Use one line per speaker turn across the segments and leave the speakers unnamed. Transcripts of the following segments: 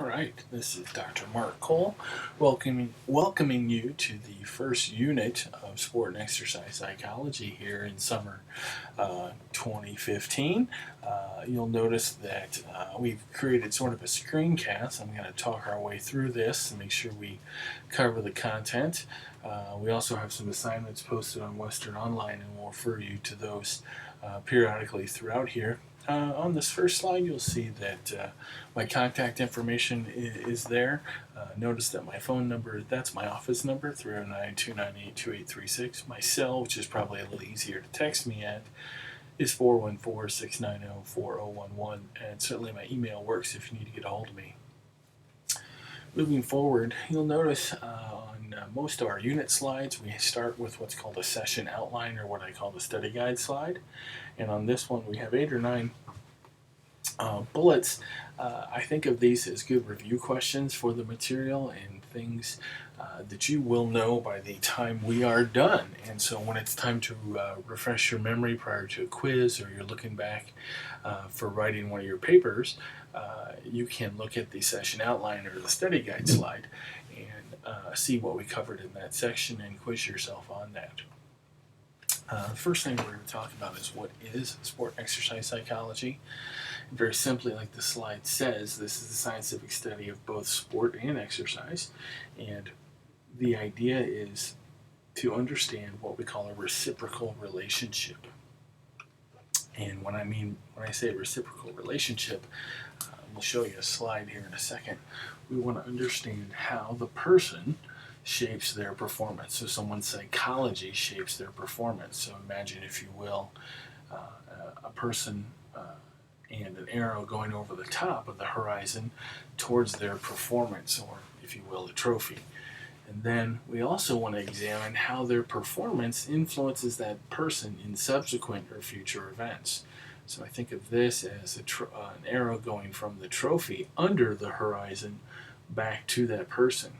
All right, this is Dr. Mark Cole, welcoming you to the first unit of Sport and Exercise Psychology here in summer 2015. You'll notice that we've created sort of a screencast. I'm going to talk our way through this and make sure we cover the content. We also have some assignments posted on Western Online, and we'll refer you to those periodically throughout here. On this first slide, you'll see that my contact information is there. Notice that my phone number, that's my office number, 309-298-2836. My cell, which is probably a little easier to text me at, is 414-690-4011. And certainly my email works if you need to get a hold of me. Moving forward, you'll notice on most of our unit slides, we start with what's called a session outline, or what I call the study guide slide. And on this one, we have 8 or 9 bullets. I think of these as good review questions for the material and things that you will know by the time we are done. And so when it's time to refresh your memory prior to a quiz, or you're looking back for writing one of your papers, you can look at the session outline or the study guide slide and see what we covered in that section and quiz yourself on that. The first thing we're going to talk about is what is sport exercise psychology. Very simply, like the slide says, this is the scientific study of both sport and exercise. And the idea is to understand what we call a reciprocal relationship. And when I say reciprocal relationship, we'll show you a slide here in a second. We want to understand how the person shapes their performance. So someone's psychology shapes their performance. So imagine, if you will, a person and an arrow going over the top of the horizon towards their performance, or, if you will, a trophy. And then we also want to examine how their performance influences that person in subsequent or future events. So I think of this as an arrow going from the trophy under the horizon back to that person.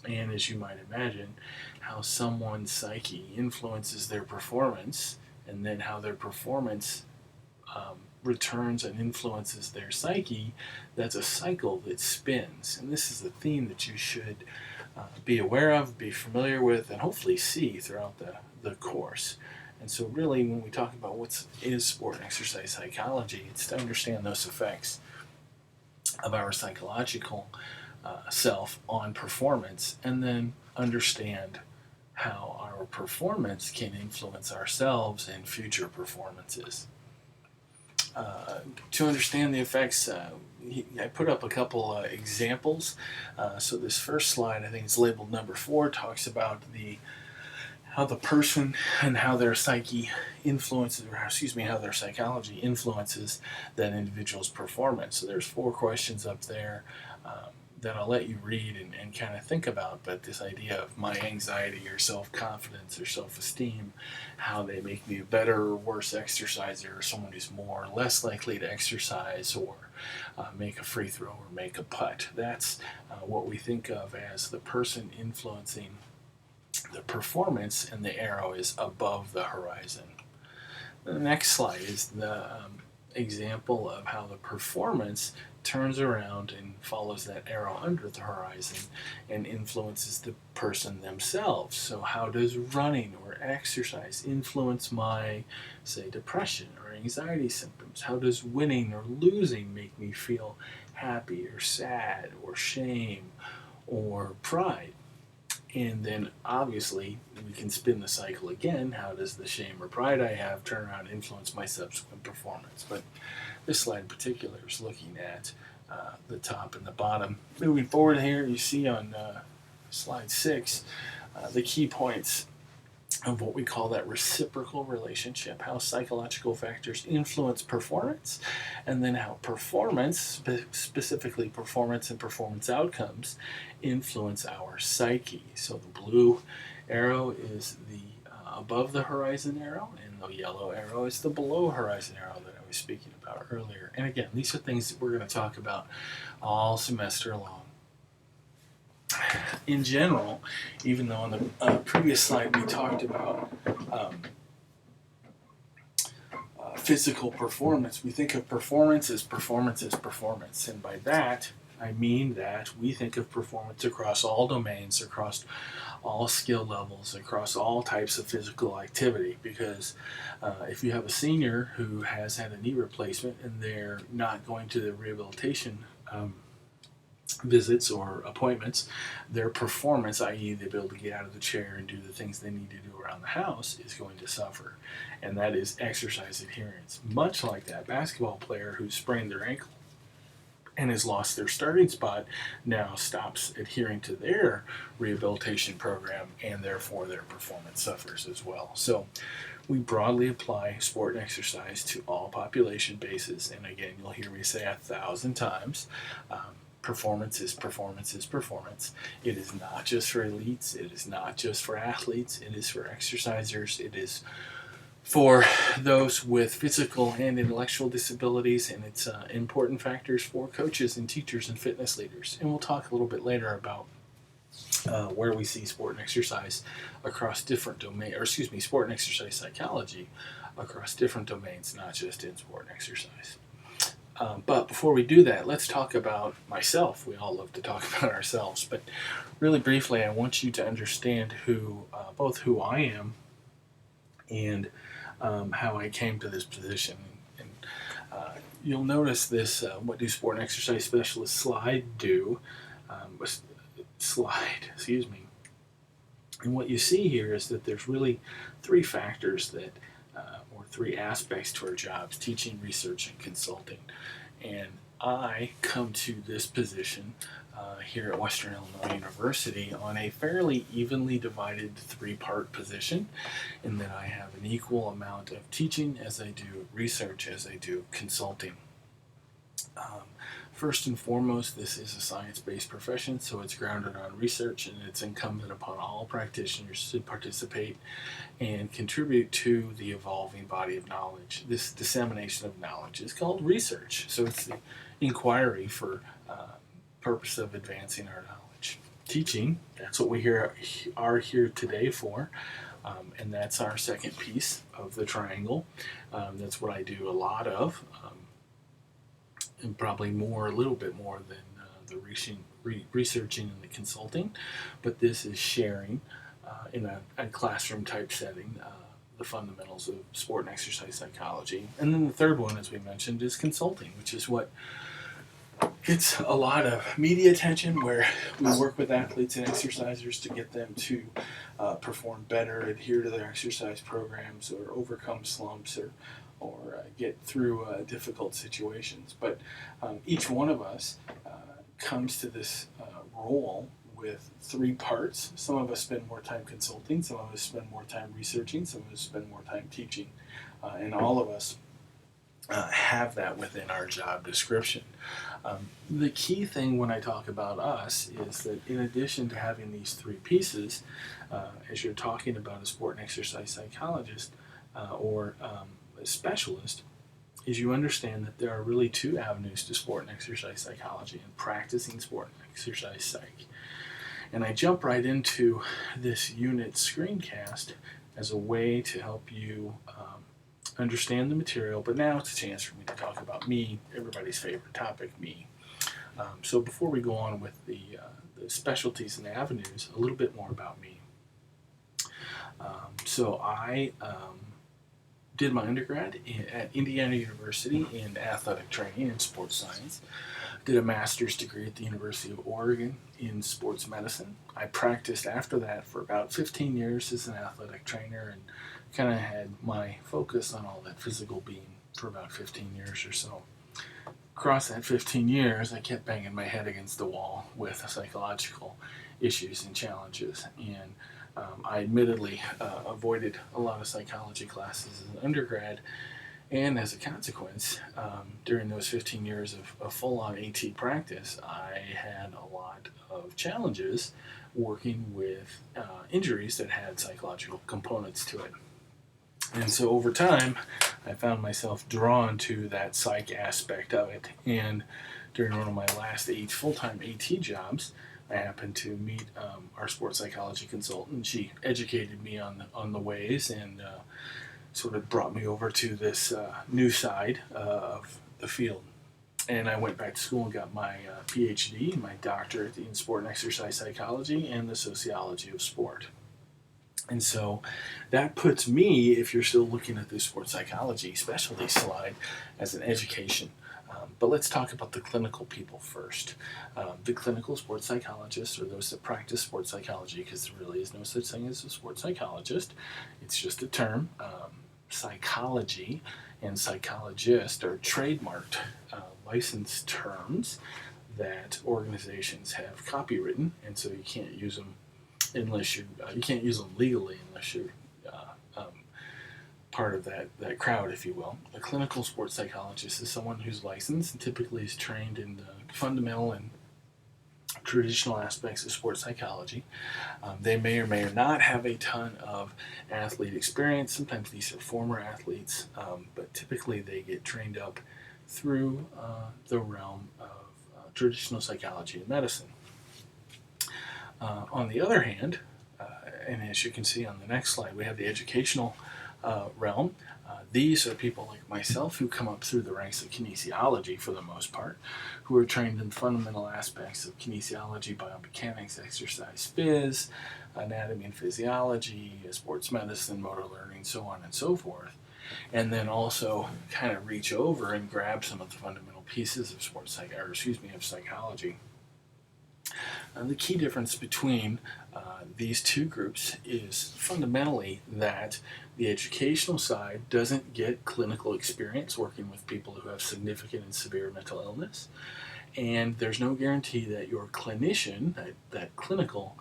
And as you might imagine, how someone's psyche influences their performance, and then how their performance returns and influences their psyche. That's a cycle that spins. And this is a theme that you should be aware of, be familiar with, and hopefully see throughout the course. And so really, when we talk about what is sport and exercise psychology, it's to understand those effects of our psychological self on performance, and then understand how our performance can influence ourselves in future performances. To understand the effects, I put up a couple examples. So this first slide, I think it's labeled number 4, talks about how the person and how their psyche influences, how their psychology influences that individual's performance. So there's 4 questions up there that I'll let you read and kind of think about, but this idea of my anxiety or self-confidence or self-esteem, how they make me a better or worse exerciser, or someone who's more or less likely to exercise, or make a free throw or make a putt. That's what we think of as the person influencing the performance, and the arrow is above the horizon. The next slide is the example of how the performance turns around and follows that arrow under the horizon and influences the person themselves. So how does running or exercise influence my, say, depression or anxiety symptoms? How does winning or losing make me feel happy or sad or shame or pride? And then obviously we can spin the cycle again. How does the shame or pride I have turn around and influence my subsequent performance? But this slide in particular is looking at the top and the bottom. Moving forward here, you see on slide 6 the key points of what we call that reciprocal relationship, how psychological factors influence performance, and then how performance, specifically performance and performance outcomes, influence our psyche. So the blue arrow is the above the horizon arrow, and the yellow arrow is the below horizon arrow that I was speaking about earlier. And again, these are things that we're going to talk about all semester long. In general, even though on the previous slide we talked about physical performance, we think of performance as performance as performance. And by that, I mean that we think of performance across all domains, across all skill levels, across all types of physical activity. Because if you have a senior who has had a knee replacement and they're not going to the rehabilitation visits or appointments, their performance, i.e., the ability to get out of the chair and do the things they need to do around the house, is going to suffer. And that is exercise adherence. Much like that basketball player who sprained their ankle and has lost their starting spot now stops adhering to their rehabilitation program, and therefore their performance suffers as well. So we broadly apply sport and exercise to all population bases. And again, you'll hear me say 1,000 times, performance is performance is performance. It is not just for elites. It is not just for athletes. It is for exercisers. It is for those with physical and intellectual disabilities, and it's important factors for coaches and teachers and fitness leaders. And we'll talk a little bit later about where we see sport and exercise across different domains, or excuse me, sport and exercise psychology across different domains, not just in sport and exercise. But before we do that, let's talk about myself. We all love to talk about ourselves, but really briefly, I want you to understand both who I am and how I came to this position. And you'll notice this, what do sport and exercise specialists slide do, excuse me. And what you see here is that there's really three factors that, or three aspects to our jobs: teaching, research, and consulting. And I come to this position here at Western Illinois University on a fairly evenly divided three-part position, in that I have an equal amount of teaching as I do research, as I do consulting. First and foremost, this is a science-based profession, so it's grounded on research, and it's incumbent upon all practitioners to participate and contribute to the evolving body of knowledge. This dissemination of knowledge is called research, so it's the inquiry for purpose of advancing our knowledge. Teaching, that's what we are here today for, and that's our second piece of the triangle. That's what I do a lot of, and probably a little bit more than the researching and the consulting, but this is sharing in a classroom type setting the fundamentals of sport and exercise psychology. And then the third one, as we mentioned, is consulting, which is what gets a lot of media attention, where we work with athletes and exercisers to get them to perform better, adhere to their exercise programs, or overcome slumps, or get through difficult situations. But each one of us comes to this role with three parts. Some of us spend more time consulting, some of us spend more time researching, some of us spend more time teaching, and all of us have that within our job description. The key thing when I talk about us is that in addition to having these three pieces, as you're talking about a sport and exercise psychologist or a specialist, is you understand that there are really two avenues to sport and exercise psychology and practicing sport and exercise psych. And I jump right into this unit screencast as a way to help you understand the material, but now it's a chance for me to talk about me, everybody's favorite topic, me. So before we go on with the specialties and avenues, a little bit more about me. So I did my undergrad at Indiana University in athletic training and sports science. Did a master's degree at the University of Oregon in sports medicine. I practiced after that for about 15 years as an athletic trainer, and kind of had my focus on all that physical being for about 15 years or so. Across that 15 years, I kept banging my head against the wall with psychological issues and challenges, and I admittedly avoided a lot of psychology classes as an undergrad, and as a consequence, during those 15 years of full-on AT practice, I had a lot of challenges working with injuries that had psychological components to it. And so over time, I found myself drawn to that psych aspect of it. And during one of my last full-time AT jobs, I happened to meet our sports psychology consultant. She educated me on the ways and sort of brought me over to this new side of the field. and I went back to school and got my PhD, my doctorate in sport and exercise psychology and the sociology of sport. And so that puts me, if you're still looking at the sports psychology specialty slide, as an education. But let's talk about the clinical people first. The clinical sports psychologists are those that practice sports psychology, because there really is no such thing as a sports psychologist. It's just a term. Psychology and psychologist are trademarked licensed terms that organizations have copywritten, and so you can't use them unless you can't use them legally unless you're part of that crowd, if you will. A clinical sports psychologist is someone who's licensed and typically is trained in the fundamental and traditional aspects of sports psychology. They may or may not have a ton of athlete experience. Sometimes these are former athletes, but typically they get trained up through the realm of traditional psychology and medicine. On the other hand, and as you can see on the next slide, we have the educational realm. These are people like myself who come up through the ranks of kinesiology for the most part, who are trained in fundamental aspects of kinesiology, biomechanics, exercise phys, anatomy and physiology, sports medicine, motor learning, so on and so forth. And then also kind of reach over and grab some of the fundamental pieces of of psychology. The key difference between these two groups is fundamentally that the educational side doesn't get clinical experience working with people who have significant and severe mental illness, and there's no guarantee that your clinician, that clinical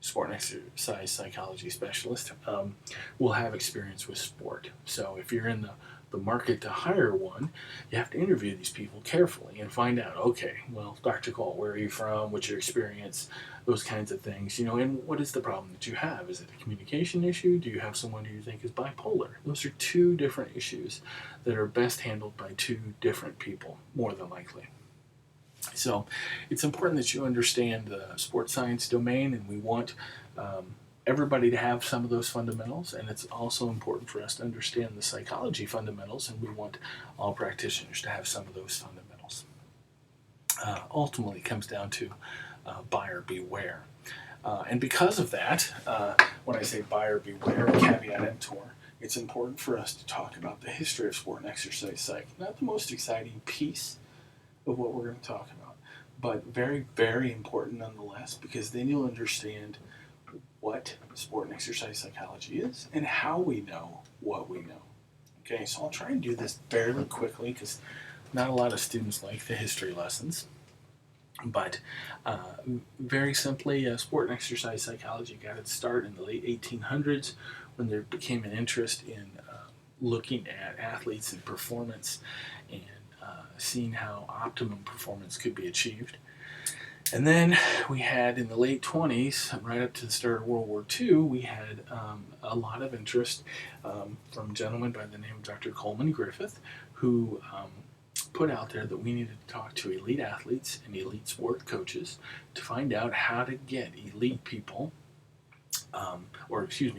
sport and exercise psychology specialist, will have experience with sport. So if you're in the market to hire one, you have to interview these people carefully and find out, okay, well, Dr. Cole, where are you from? What's your experience? Those kinds of things, and what is the problem that you have? Is it a communication issue? Do you have someone who you think is bipolar? Those are two different issues that are best handled by two different people, more than likely. So it's important that you understand the sports science domain, and we want everybody to have some of those fundamentals, and it's also important for us to understand the psychology fundamentals, and we want all practitioners to have some of those fundamentals. Ultimately, it comes down to buyer beware. And because of that, when I say buyer beware, caveat emptor, it's important for us to talk about the history of sport and exercise psych. Not the most exciting piece of what we're going to talk about, but very, very important nonetheless, because then you'll understand what sport and exercise psychology is and how we know what we know. Okay, so I'll try and do this fairly quickly because not a lot of students like the history lessons. But very simply, sport and exercise psychology got its start in the late 1800s when there became an interest in looking at athletes and performance and seeing how optimum performance could be achieved. And then we had, in the late 20s, right up to the start of World War II, we had a lot of interest from a gentleman by the name of Dr. Coleman Griffith, who put out there that we needed to talk to elite athletes and elite sport coaches to find out how to get elite people,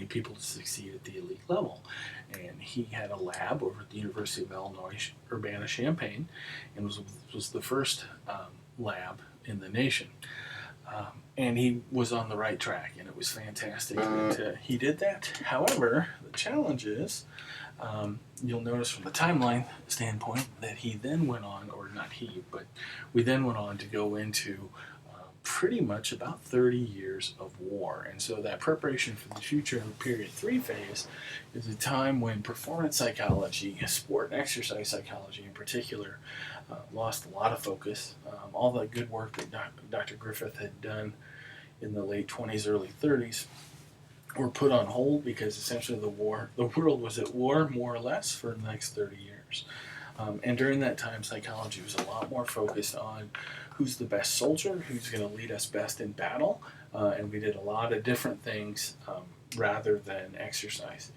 people to succeed at the elite level. And he had a lab over at the University of Illinois, Urbana-Champaign, and was the first lab in the nation. And he was on the right track, and it was fantastic that he did that. However, the challenge is, you'll notice from the timeline standpoint that he then went on, or not he, but we then went on to go into pretty much about 30 years of war. And so that preparation for the future in period 3 phase is a time when performance psychology, sport and exercise psychology in particular, lost a lot of focus. All the good work that Dr. Griffith had done in the late 20s, early 30s were put on hold because essentially the world was at war more or less for the next 30 years. And during that time, psychology was a lot more focused on who's the best soldier, who's going to lead us best in battle, and we did a lot of different things rather than exercise.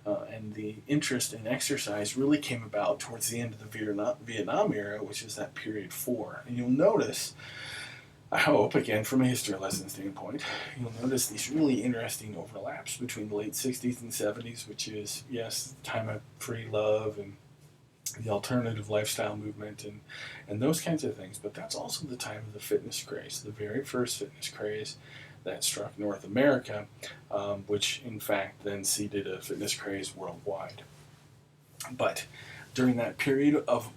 And the interest in exercise really came about towards the end of the Vietnam era, which is that period 4. And you'll notice, I hope, again, from a history lesson standpoint, you'll notice these really interesting overlaps between the late 60s and 70s, which is, yes, the time of free love and the alternative lifestyle movement, and those kinds of things. But that's also the time of the fitness craze, the very first fitness craze that struck North America, which in fact then seeded a fitness craze worldwide. But during that period of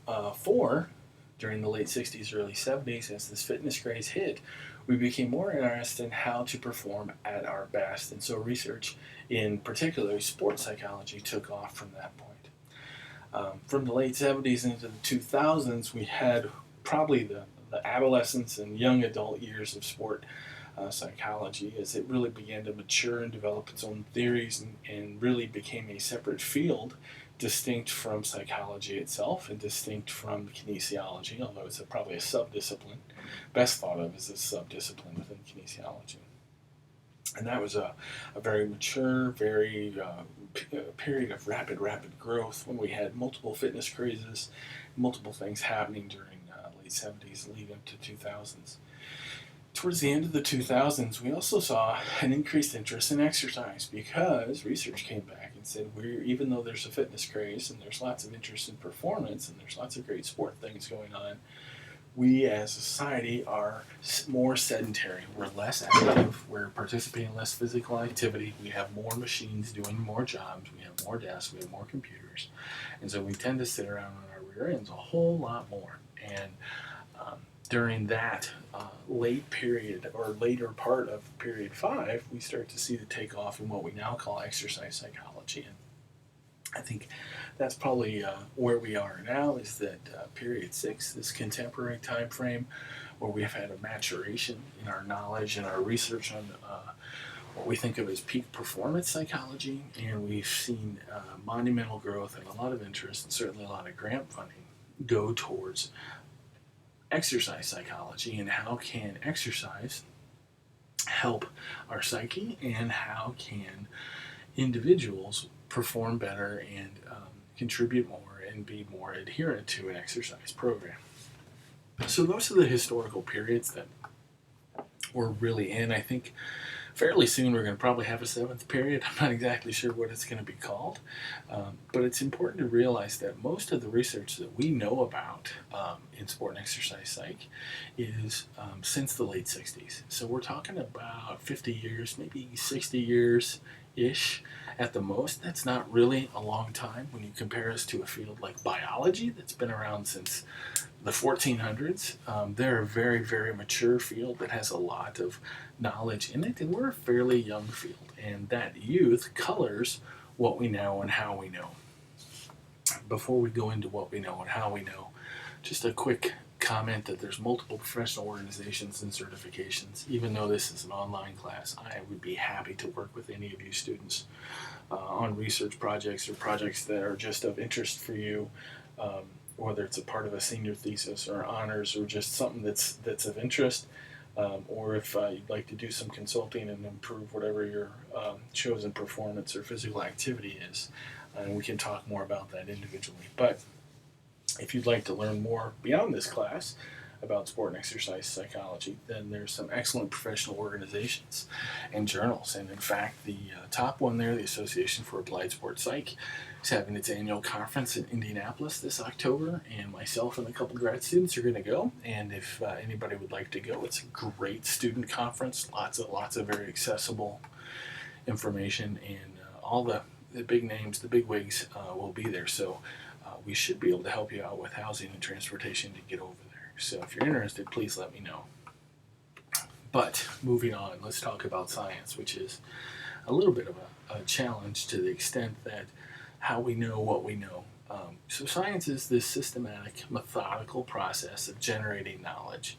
during the late 60s, early 70s, as this fitness craze hit, we became more interested in how to perform at our best. And so research in particularly sports psychology took off from that point. From the late 70s into the 2000s, we had probably the adolescence and young adult years of sport psychology as it really began to mature and develop its own theories and really became a separate field distinct from psychology itself and distinct from kinesiology, although it's probably a sub-discipline, best thought of as a sub-discipline within kinesiology. And that was a very mature, very period of rapid growth when we had multiple fitness crazes, multiple things happening during late 70s leading up to 2000s. Towards the end of the 2000s, we also saw an increased interest in exercise because research came back and said even though there's a fitness craze and there's lots of interest in performance and there's lots of great sport things going on, we as a society are more sedentary. We're less active. We're participating in less physical activity. We have more machines doing more jobs. We have more desks. We have more computers. And so we tend to sit around on our rear ends a whole lot more. And during that late period or later part of period 5, we start to see the takeoff in what we now call exercise psychology. And I think that's probably where we are now, is that period 6, this contemporary time frame where we have had a maturation in our knowledge and our research on what we think of as peak performance psychology, and we've seen monumental growth and a lot of interest and certainly a lot of grant funding go towards exercise psychology and how can exercise help our psyche and how can individuals perform better and contribute more and be more adherent to an exercise program. So those are the historical periods that we're really in. I think fairly soon we're going to probably have a 7th period. I'm not exactly sure what it's going to be called, but it's important to realize that most of the research that we know about in sport and exercise psych is since the late 60s. So we're talking about 50 years, maybe 60 years-ish at the most. That's not really a long time when you compare us to a field like biology that's been around since the 1400s. They're a very, very mature field that has a lot of knowledge in it, and we're a fairly young field, and that youth colors what we know and how we know. Before we go into what we know and how we know, just a quick comment that there's multiple professional organizations and certifications. Even though this is an online class, I would be happy to work with any of you students on research projects or projects that are just of interest for you, whether it's a part of a senior thesis or honors or just something that's of interest, or if you'd like to do some consulting and improve whatever your chosen performance or physical activity is. And we can talk more about that individually. But if you'd like to learn more beyond this class about sport and exercise psychology, then there's some excellent professional organizations and journals. And in fact, the top one there, the Association for Applied Sports Psych, is having its annual conference in Indianapolis this October, and myself and a couple grad students are going to go. And if anybody would like to go, it's a great student conference, lots of very accessible information, and all the big names, the big wigs will be there. So we should be able to help you out with housing and transportation to get over there. So if you're interested, please let me know. But moving on, let's talk about science, which is a little bit of a challenge to the extent that how we know what we know. So science is this systematic, methodical process of generating knowledge.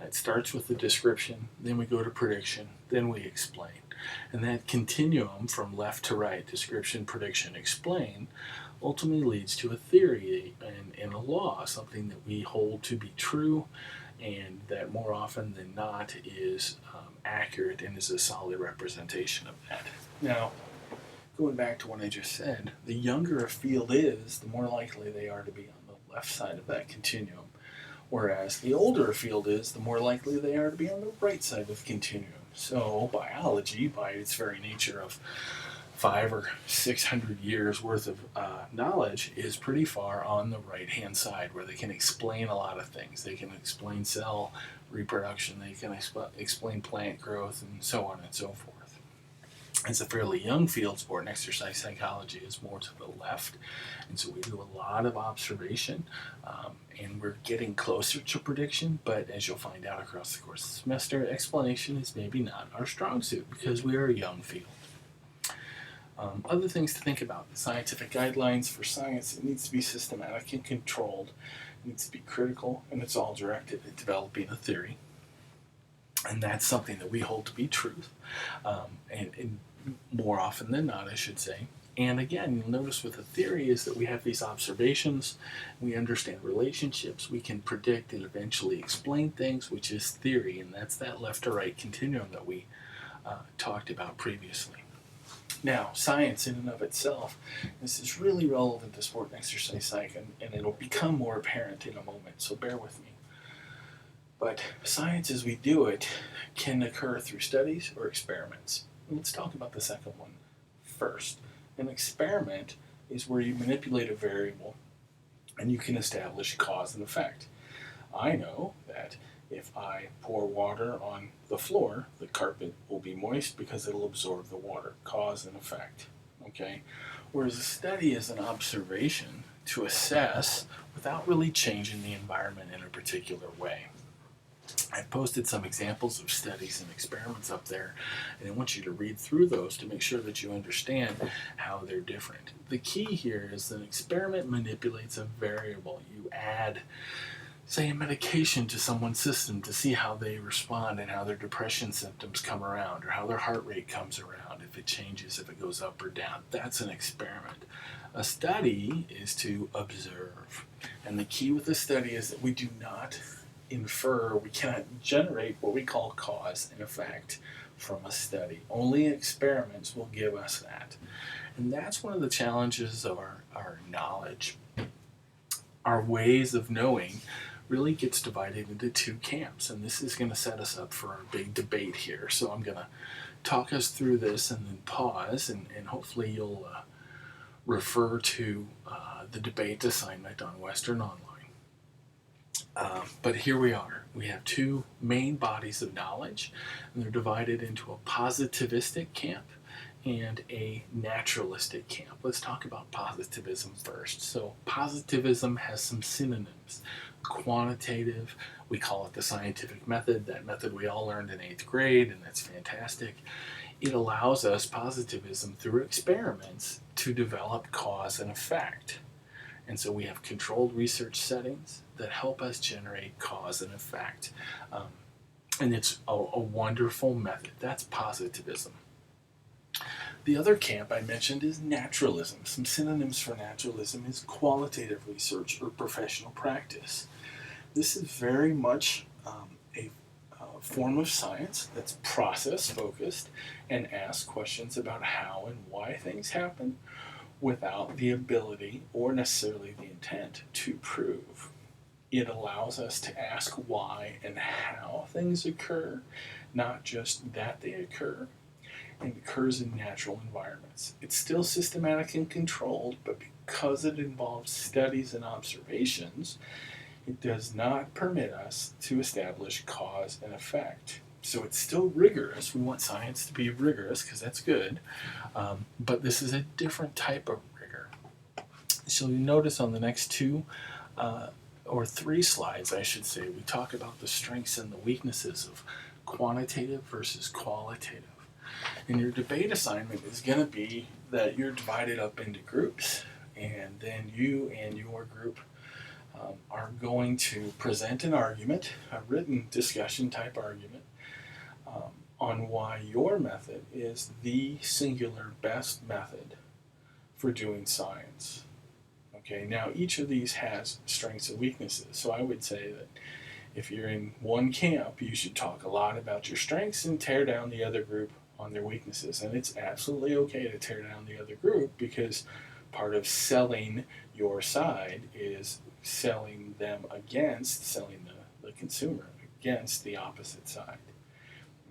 It starts with the description, then we go to prediction, then we explain. And that continuum from left to right, description, prediction, explain, ultimately leads to a theory and a law, something that we hold to be true and that more often than not is accurate and is a solid representation of that. Now, going back to what I just said, the younger a field is, the more likely they are to be on the left side of that continuum. Whereas the older a field is, the more likely they are to be on the right side of the continuum. So biology, by its very nature of 5 or 600 years worth of knowledge is pretty far on the right hand side, where they can explain a lot of things. They can explain cell reproduction, they can explain plant growth, and so on and so forth. It's a fairly young field. Sport and exercise psychology is more to the left, and so we do a lot of observation, and we're getting closer to prediction, but as you'll find out across the course of the semester, explanation is maybe not our strong suit because we are a young field. Other things to think about: the scientific guidelines for science, it needs to be systematic and controlled, it needs to be critical, and it's all directed at developing a theory. And that's something that we hold to be truth, and more often than not, I should say. And again, you'll notice with a theory is that we have these observations, we understand relationships, we can predict and eventually explain things, which is theory, and that's that left to right continuum that we talked about previously. Now, science in and of itself, this is really relevant to sport and exercise psych, and it'll become more apparent in a moment, so bear with me. But science as we do it can occur through studies or experiments. Let's talk about the second one first. An experiment is where you manipulate a variable and you can establish cause and effect. I know that if I pour water on the floor, the carpet will be moist because it'll absorb the water. Cause and effect. Okay? Whereas a study is an observation to assess without really changing the environment in a particular way. I've posted some examples of studies and experiments up there, and I want you to read through those to make sure that you understand how they're different. The key here is that an experiment manipulates a variable. You add, say, a medication to someone's system to see how they respond and how their depression symptoms come around, or how their heart rate comes around, if it changes, if it goes up or down. That's an experiment. A study is to observe, and the key with a study is that we do not infer, we cannot generate what we call cause and effect from a study. Only experiments will give us that. And that's one of the challenges of our knowledge. Our ways of knowing really gets divided into two camps, and this is going to set us up for our big debate here. So I'm going to talk us through this and then pause, and hopefully you'll refer to the debate assignment on Western Online. But here we are. We have two main bodies of knowledge, and they're divided into a positivistic camp and a naturalistic camp. Let's talk about positivism first. So positivism has some synonyms. Quantitative, we call it the scientific method, that method we all learned in 8th grade, and that's fantastic. It allows us, positivism, through experiments, to develop cause and effect. And so we have controlled research settings that help us generate cause and effect. And it's a wonderful method. That's positivism. The other camp I mentioned is naturalism. Some synonyms for naturalism is qualitative research or professional practice. This is very much a form of science that's process-focused and asks questions about how and why things happen, without the ability or necessarily the intent to prove. It allows us to ask why and how things occur, not just that they occur, and occurs in natural environments. It's still systematic and controlled, but because it involves studies and observations, it does not permit us to establish cause and effect. So it's still rigorous. We want science to be rigorous because that's good, but this is a different type of rigor. So you notice on the next two or three slides, I should say, we talk about the strengths and the weaknesses of quantitative versus qualitative. And your debate assignment is going to be that you're divided up into groups, and then you and your group are going to present an argument, a written discussion type argument, on why your method is the singular best method for doing science. Okay, now each of these has strengths and weaknesses, so I would say that if you're in one camp, you should talk a lot about your strengths and tear down the other group on their weaknesses. And it's absolutely okay to tear down the other group, because part of selling your side is selling the consumer against the opposite side.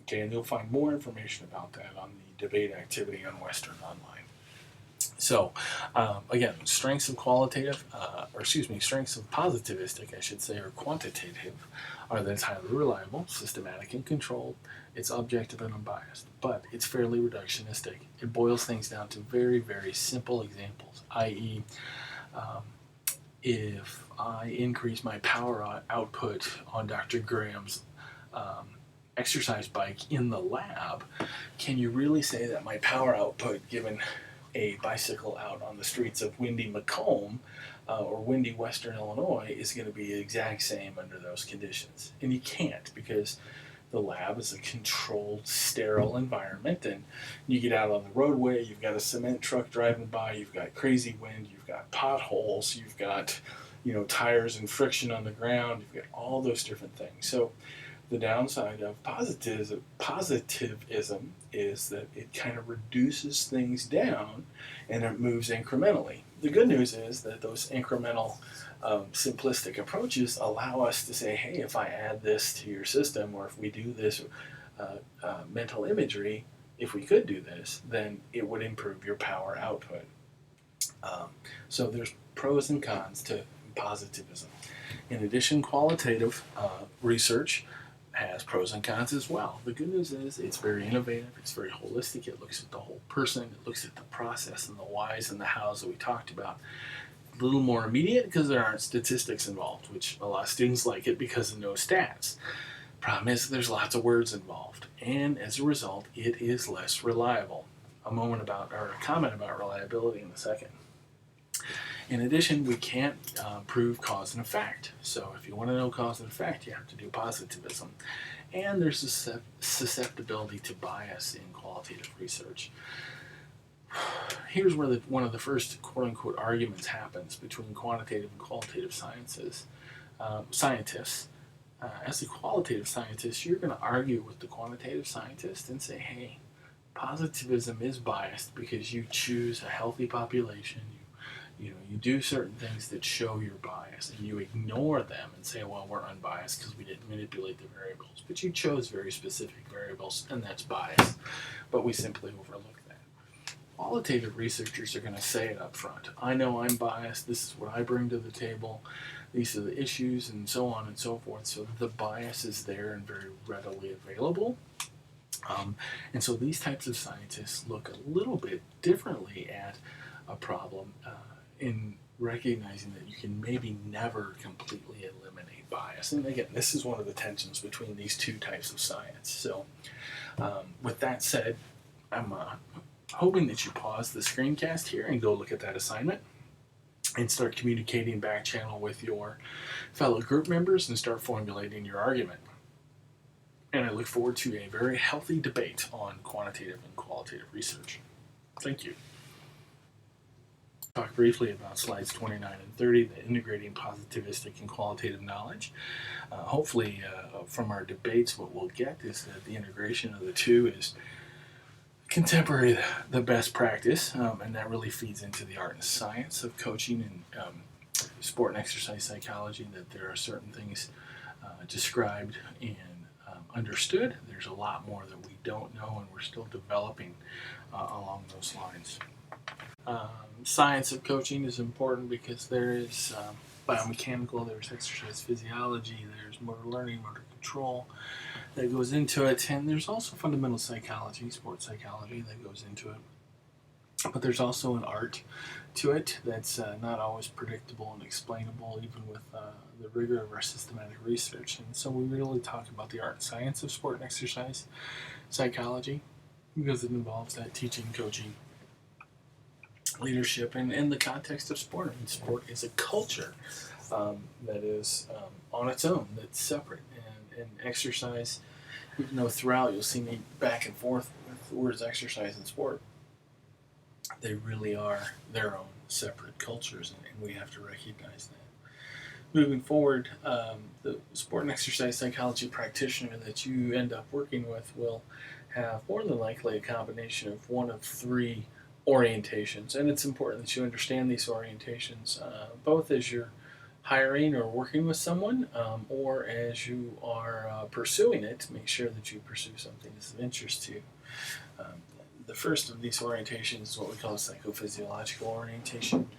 Okay, and you'll find more information about that on the debate activity on Western Online. So, again, strengths of strengths of positivistic, I should say, or quantitative, are that it's highly reliable, systematic and controlled, it's objective and unbiased, but it's fairly reductionistic. It boils things down to very, very simple examples, i.e., um, if I increase my power output on Dr. Graham's um, exercise bike in the lab, can you really say that my power output given a bicycle out on the streets of windy Macomb or windy Western Illinois is going to be the exact same under those conditions? And you can't, because the lab is a controlled, sterile environment, and you get out on the roadway, you've got a cement truck driving by, you've got crazy wind, you've got potholes, you've got tires and friction on the ground, you've got all those different things. So the downside of positivism is that it kind of reduces things down and it moves incrementally. The good news is that those incremental, simplistic approaches allow us to say, hey, if I add this to your system, or if we do this mental imagery, if we could do this, then it would improve your power output. So there's pros and cons to positivism. In addition, qualitative research has pros and cons as well. The good news is it's very innovative, it's very holistic, it looks at the whole person, it looks at the process and the whys and the hows that we talked about. A little more immediate because there aren't statistics involved, which a lot of students like it because of no stats. Problem is there's lots of words involved, and as a result, it is less reliable. A comment about reliability in a second. In addition, we can't prove cause and effect. So if you want to know cause and effect, you have to do positivism. And there's a susceptibility to bias in qualitative research. Here's where one of the first quote-unquote arguments happens between quantitative and qualitative scientists. As a qualitative scientist, you're going to argue with the quantitative scientist and say, hey, positivism is biased because you choose a healthy population, you do certain things that show your bias, and you ignore them and say, well, we're unbiased because we didn't manipulate the variables. But you chose very specific variables, and that's bias. But we simply overlook that. Qualitative researchers are going to say it up front. I know I'm biased. This is what I bring to the table. These are the issues, and so on and so forth. So the bias is there and very readily available. And so these types of scientists look a little bit differently at a problem in recognizing that you can maybe never completely eliminate bias. And again, this is one of the tensions between these two types of science. So with that said, I'm hoping that you pause the screencast here and go look at that assignment and start communicating back channel with your fellow group members and start formulating your argument. And I look forward to a very healthy debate on quantitative and qualitative research. Thank you. Talk briefly about slides 29 and 30, the integrating positivistic and qualitative knowledge. Hopefully, from our debates, what we'll get is that the integration of the two is contemporary, the best practice, and that really feeds into the art and science of coaching and sport and exercise psychology, that there are certain things described and understood. There's a lot more that we don't know, and we're still developing along those lines. Science of coaching is important because there is biomechanical, there's exercise physiology, there's motor learning, motor control that goes into it, and there's also fundamental psychology, sports psychology that goes into it. But there's also an art to it that's not always predictable and explainable, even with the rigor of our systematic research. And so we really talk about the art and science of sport and exercise psychology because it involves that teaching, coaching, leadership, and in the context of sport. I mean, sport is a culture that is on its own, that's separate. And exercise, even though throughout you'll see me back and forth with the words exercise and sport, they really are their own separate cultures, and we have to recognize that. Moving forward, the sport and exercise psychology practitioner that you end up working with will have more than likely a combination of one of three orientations, and it's important that you understand these orientations both as you're hiring or working with someone or as you are pursuing it. Make sure that you pursue something that's of interest to you. The first of these orientations is what we call psychophysiological orientation,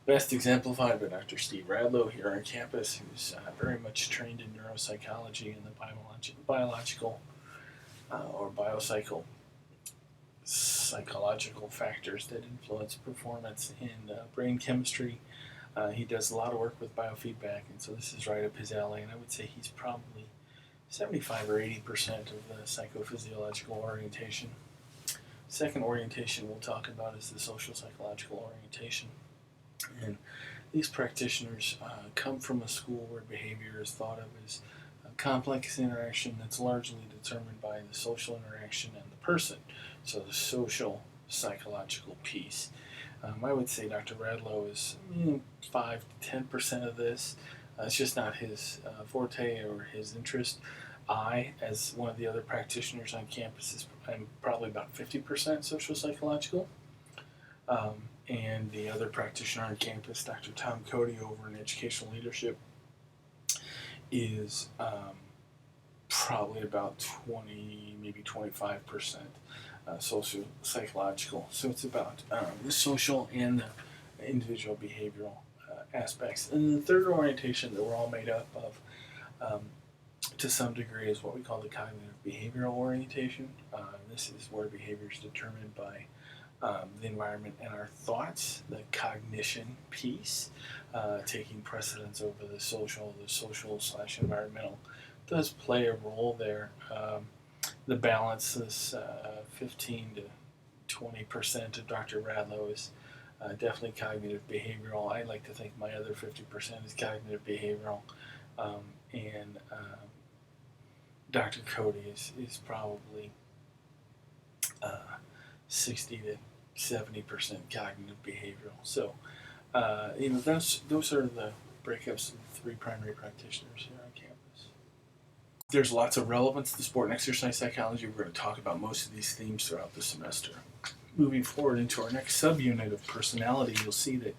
best exemplified by Dr. Steve Radlow here on campus, who's very much trained in neuropsychology and the biological or psychological factors that influence performance in brain chemistry. He does a lot of work with biofeedback, and so this is right up his alley. And I would say he's probably 75 or 80% of the psychophysiological orientation. Second orientation we'll talk about is the social psychological orientation. And these practitioners come from a school where behavior is thought of as a complex interaction that's largely determined by the social interaction and the person. So the social psychological piece. I would say Dr. Radlow is 5 to 10% of this. It's just not his forte or his interest. I, as one of the other practitioners on campus, I'm probably about 50% social psychological. And the other practitioner on campus, Dr. Tom Cody, over in educational leadership, is probably about 20, maybe 25% social psychological. So it's about the social and the individual behavioral aspects. And the third orientation that we're all made up of, to some degree, is what we call the cognitive behavioral orientation. This is where behavior is determined by the environment and our thoughts, the cognition piece, taking precedence over the social/environmental does play a role there. The balance is 15 to 20% of Dr. Radlow is definitely cognitive behavioral. I like to think my other 50% is cognitive behavioral. And Dr. Cody is probably 60 to 70% cognitive behavioral. So, those are the breakups of the three primary practitioners here on campus. There's lots of relevance to sport and exercise psychology. We're going to talk about most of these themes throughout the semester. Moving forward into our next subunit of personality, you'll see that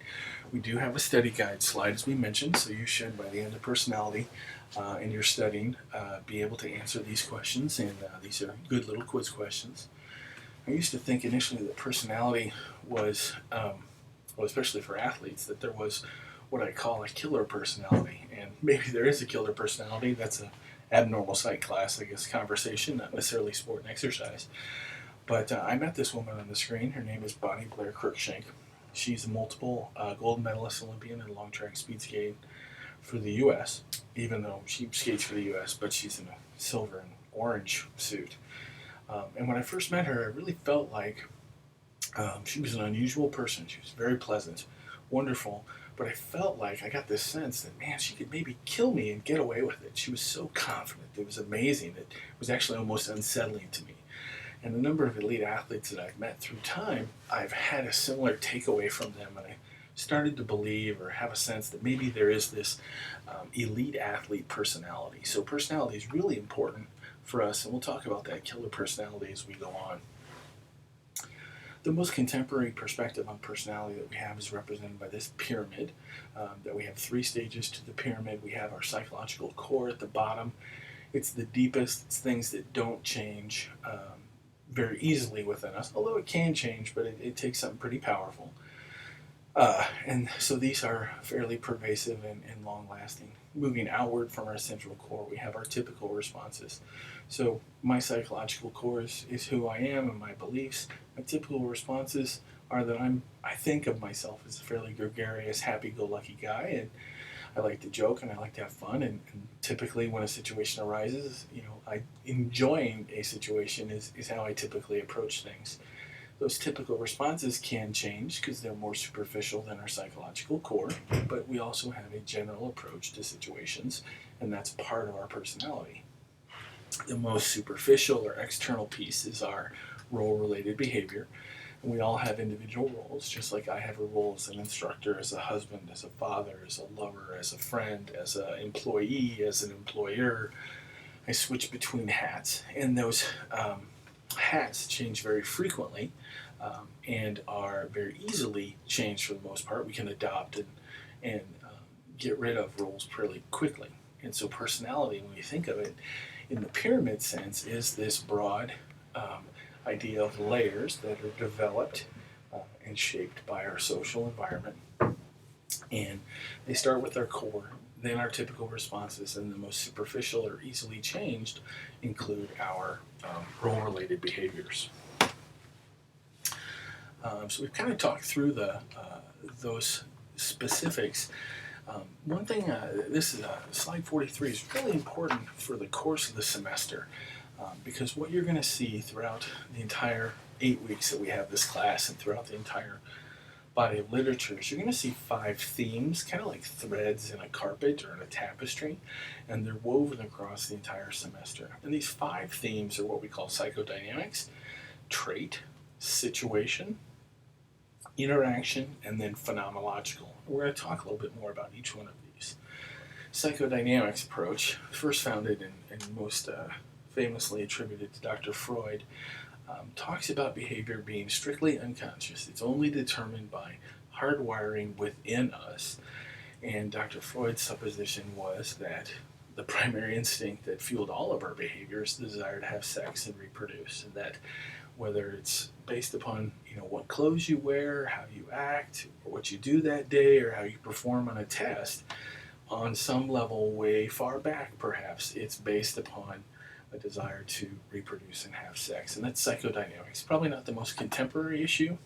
we do have a study guide slide, as we mentioned, so you should, by the end of personality in your studying, be able to answer these questions, and these are good little quiz questions. I used to think initially that personality was, well, especially for athletes, that there was what I call a killer personality, and maybe there is a killer personality. That's an abnormal psych class, I guess, conversation, not necessarily sport and exercise. But I met this woman on the screen. Her name is Bonnie Blair Cruikshank. She's a multiple gold medalist Olympian in long track speed skating for the U.S., even though she skates for the U.S., but she's in a silver and orange suit. And when I first met her, I really felt like she was an unusual person. She was very pleasant, wonderful, but I felt like I got this sense that, man, she could maybe kill me and get away with it. She was so confident. It was amazing. It was actually almost unsettling to me. And a number of elite athletes that I've met through time, I've had a similar takeaway from them, and I started to believe or have a sense that maybe there is this elite athlete personality. So personality is really important for us, and we'll talk about that killer personality as we go on. The most contemporary perspective on personality that we have is represented by this pyramid, that we have 3 stages to the pyramid. We have our psychological core at the bottom. It's the deepest. It's things that don't change very easily within us, although it can change, but it takes something pretty powerful. And so these are fairly pervasive and long-lasting. Moving outward from our central core, we have our typical responses. So my psychological core is who I am and my beliefs. My typical responses are that I think of myself as a fairly gregarious, happy-go-lucky guy, and I like to joke and I like to have fun, and typically when a situation arises, enjoying a situation is how I typically approach things. Those typical responses can change because they're more superficial than our psychological core, but we also have a general approach to situations, and that's part of our personality. The most superficial or external piece is our role-related behavior. And we all have individual roles, just like I have a role as an instructor, as a husband, as a father, as a lover, as a friend, as an employee, as an employer. I switch between hats, and those hats change very frequently and are very easily changed for the most part. We can adopt and get rid of roles fairly quickly. And so personality, when you think of it, in the pyramid sense, is this broad idea of layers that are developed and shaped by our social environment. And they start with our core, then our typical responses, and the most superficial or easily changed include our role-related behaviors. So we've kind of talked through those specifics. One thing, this is slide 43, is really important for the course of the semester because what you're going to see throughout the entire 8 weeks that we have this class and throughout the entire body of literature is you're going to see 5 themes, kind of like threads in a carpet or in a tapestry, and they're woven across the entire semester. And these 5 themes are what we call psychodynamics, trait, situation, interaction, and then phenomenological. We're going to talk a little bit more about each one of these. Psychodynamics approach, first founded and most famously attributed to Dr. Freud, talks about behavior being strictly unconscious. It's only determined by hardwiring within us. And Dr. Freud's supposition was that the primary instinct that fueled all of our behavior is the desire to have sex and reproduce, and that whether it's based upon what clothes you wear, how you act, or what you do that day, or how you perform on a test, on some level way far back perhaps, it's based upon a desire to reproduce and have sex. And that's psychodynamics. Probably not the most contemporary issue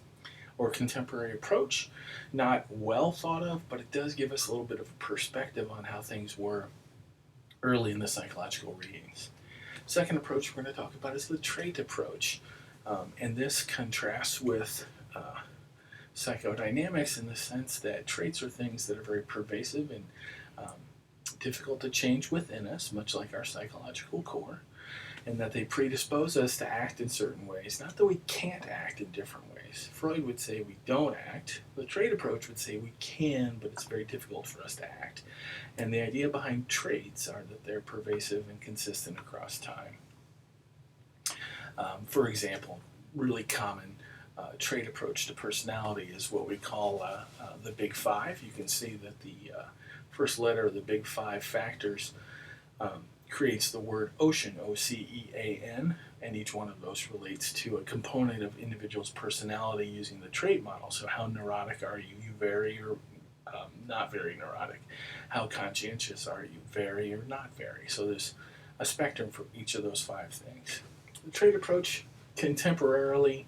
or contemporary approach, not well thought of, but it does give us a little bit of a perspective on how things were early in the psychological readings. Second approach we're going to talk about is the trait approach. And this contrasts with psychodynamics in the sense that traits are things that are very pervasive and difficult to change within us, much like our psychological core, and that they predispose us to act in certain ways. Not that we can't act in different ways. Freud would say we don't act. The trait approach would say we can, but it's very difficult for us to act. And the idea behind traits are that they're pervasive and consistent across time. For example, really common trait approach to personality is what we call the Big Five. You can see that the first letter of the Big Five factors creates the word ocean, O-C-E-A-N, and each one of those relates to a component of individual's personality using the trait model. So how neurotic are you? You very or not very neurotic. How conscientious are you? Very or not very. So there's a spectrum for each of those 5 things. The trait approach contemporarily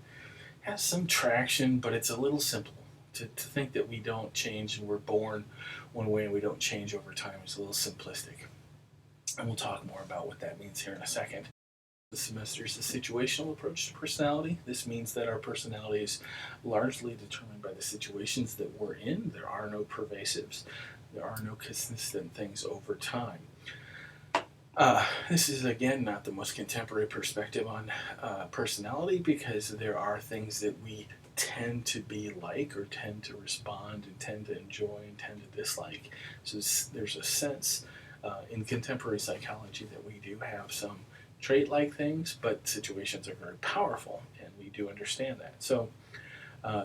has some traction, but it's a little simple. To think that we don't change and we're born one way and we don't change over time is a little simplistic. And we'll talk more about what that means here in a second. The semester is a situational approach to personality. This means that our personality is largely determined by the situations that we're in. There are no pervasives. There are no consistent things over time. This is, again, not the most contemporary perspective on personality because there are things that we tend to be like or tend to respond and tend to enjoy and tend to dislike. So there's a sense in contemporary psychology that we do have some trait-like things, but situations are very powerful, and we do understand that. So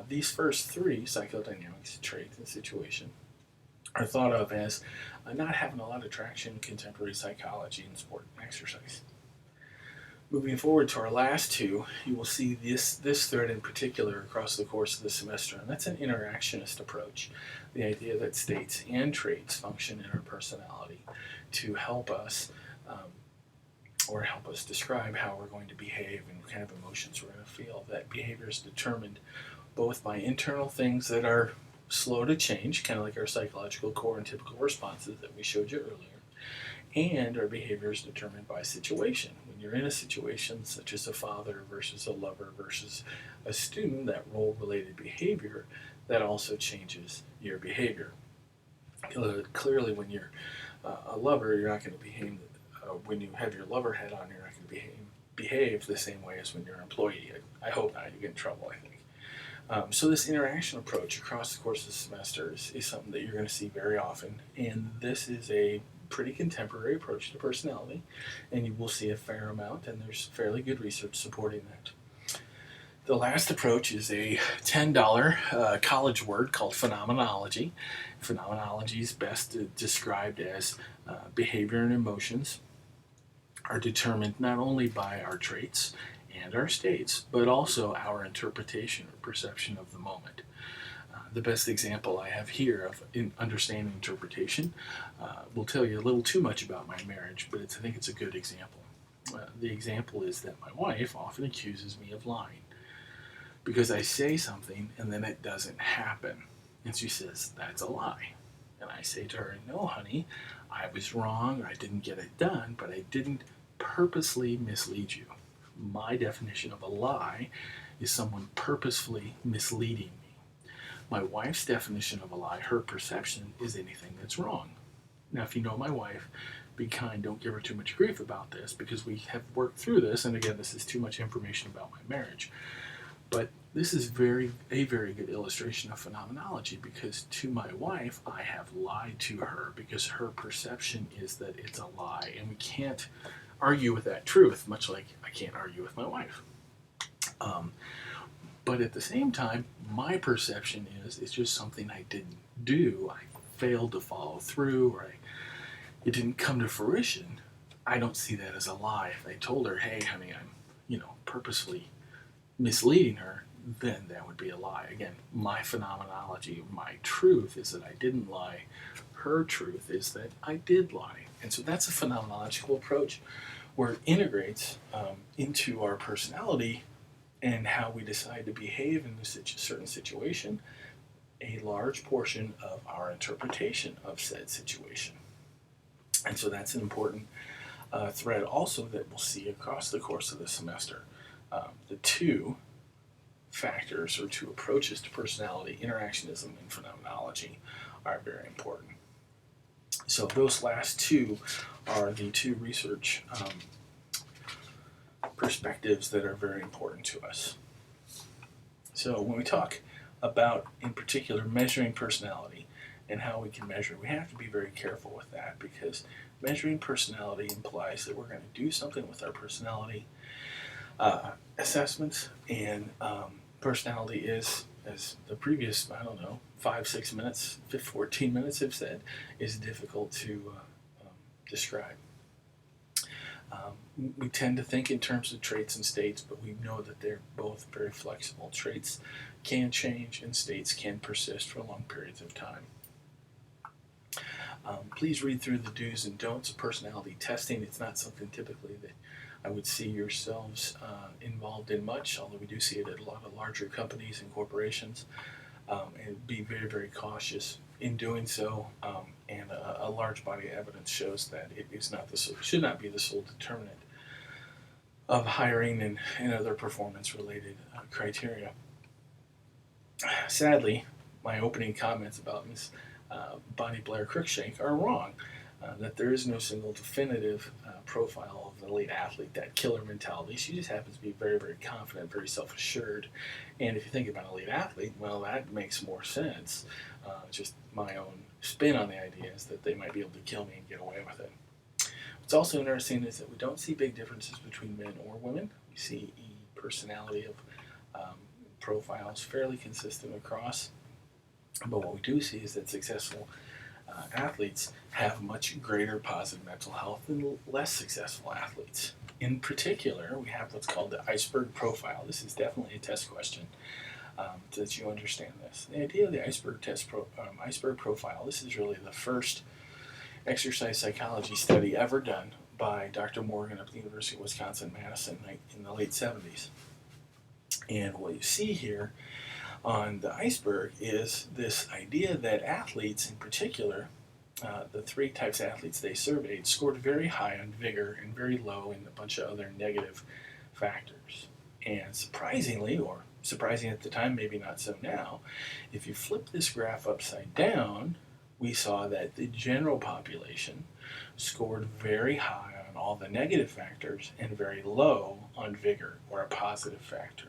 these first 3, psychodynamics, trait, and situation, are thought of as not having a lot of traction in contemporary psychology and sport and exercise. Moving forward to our last 2, you will see this thread in particular across the course of the semester, and that's an interactionist approach. The idea that states and traits function in our personality to help us or help us describe how we're going to behave and what kind of emotions we're going to feel. That behavior is determined both by internal things that are slow to change, kind of like our psychological core and typical responses that we showed you earlier, and our behavior is determined by situation. When you're in a situation such as a father versus a lover versus a student, that role-related behavior, that also changes your behavior. Clearly, when you're a lover, you're not going to behave, when you have your lover hat on, you're not going to behave the same way as when you're an employee. I hope not. You get in trouble, I think. So this interaction approach across the course of the semester is something that you're going to see very often, and this is a pretty contemporary approach to personality, and you will see a fair amount, and there's fairly good research supporting that. The last approach is a $10 college word called phenomenology. Phenomenology is best described as behavior and emotions are determined not only by our traits and our states, but also our interpretation or perception of the moment. The best example I have here of understanding interpretation will tell you a little too much about my marriage, but I think it's a good example. The example is that my wife often accuses me of lying because I say something and then it doesn't happen. And she says, "That's a lie." And I say to her, "No, honey, I was wrong, or I didn't get it done, but I didn't purposely mislead you." My definition of a lie is someone purposefully misleading me. My wife's definition of a lie, her perception, is anything that's wrong. Now, if you know my wife, be kind, don't give her too much grief about this because we have worked through this, and again, this is too much information about my marriage. But this is a very good illustration of phenomenology because to my wife, I have lied to her because her perception is that it's a lie, and we can't argue with that truth, much like I can't argue with my wife. But at the same time, my perception is it's just something I didn't do. I failed to follow through, or it didn't come to fruition. I don't see that as a lie. If I told her, "Hey, honey, I'm, purposefully misleading her," then that would be a lie. Again, my phenomenology, my truth is that I didn't lie. Her truth is that I did lie. And so that's a phenomenological approach where it integrates into our personality and how we decide to behave in a certain situation, a large portion of our interpretation of said situation. And so that's an important thread also that we'll see across the course of the semester. The two factors or two approaches to personality, interactionism and phenomenology, are very important. So those last two are the two research perspectives that are very important to us. So when we talk about, in particular, measuring personality and how we can measure, we have to be very careful with that because measuring personality implies that we're going to do something with our personality assessments, and personality is, as the previous, 5-6 minutes, 14 minutes have said, is difficult to describe. We tend to think in terms of traits and states, but we know that they're both very flexible. Traits can change and states can persist for long periods of time. Please read through the do's and don'ts of personality testing. It's not something typically that I would see yourselves involved in much, although we do see it at a lot of larger companies and corporations, and be very, very cautious in doing so. And a large body of evidence shows that it is not should not be the sole determinant of hiring and other performance-related criteria. Sadly, my opening comments about Ms. Bonnie Blair Cruikshank are wrong. That there is no single definitive profile of an elite athlete, that killer mentality. She just happens to be very, very confident, very self-assured. And if you think about an elite athlete, well, that makes more sense. Just my own spin on the idea is that they might be able to kill me and get away with it. What's also interesting is that we don't see big differences between men or women. We see personality of profiles fairly consistent across. But what we do see is that successful athletes have much greater positive mental health than less successful athletes. In particular, we have what's called the iceberg profile. This is definitely a test question so that you understand this. The idea of the iceberg profile, this is really the first exercise psychology study ever done by Dr. Morgan of the University of Wisconsin-Madison in the late 70s. And what you see here on the iceberg is this idea that athletes in particular, the three types of athletes they surveyed, scored very high on vigor and very low in a bunch of other negative factors. And surprisingly, or surprising at the time, maybe not so now, if you flip this graph upside down, we saw that the general population scored very high on all the negative factors and very low on vigor, or a positive factor.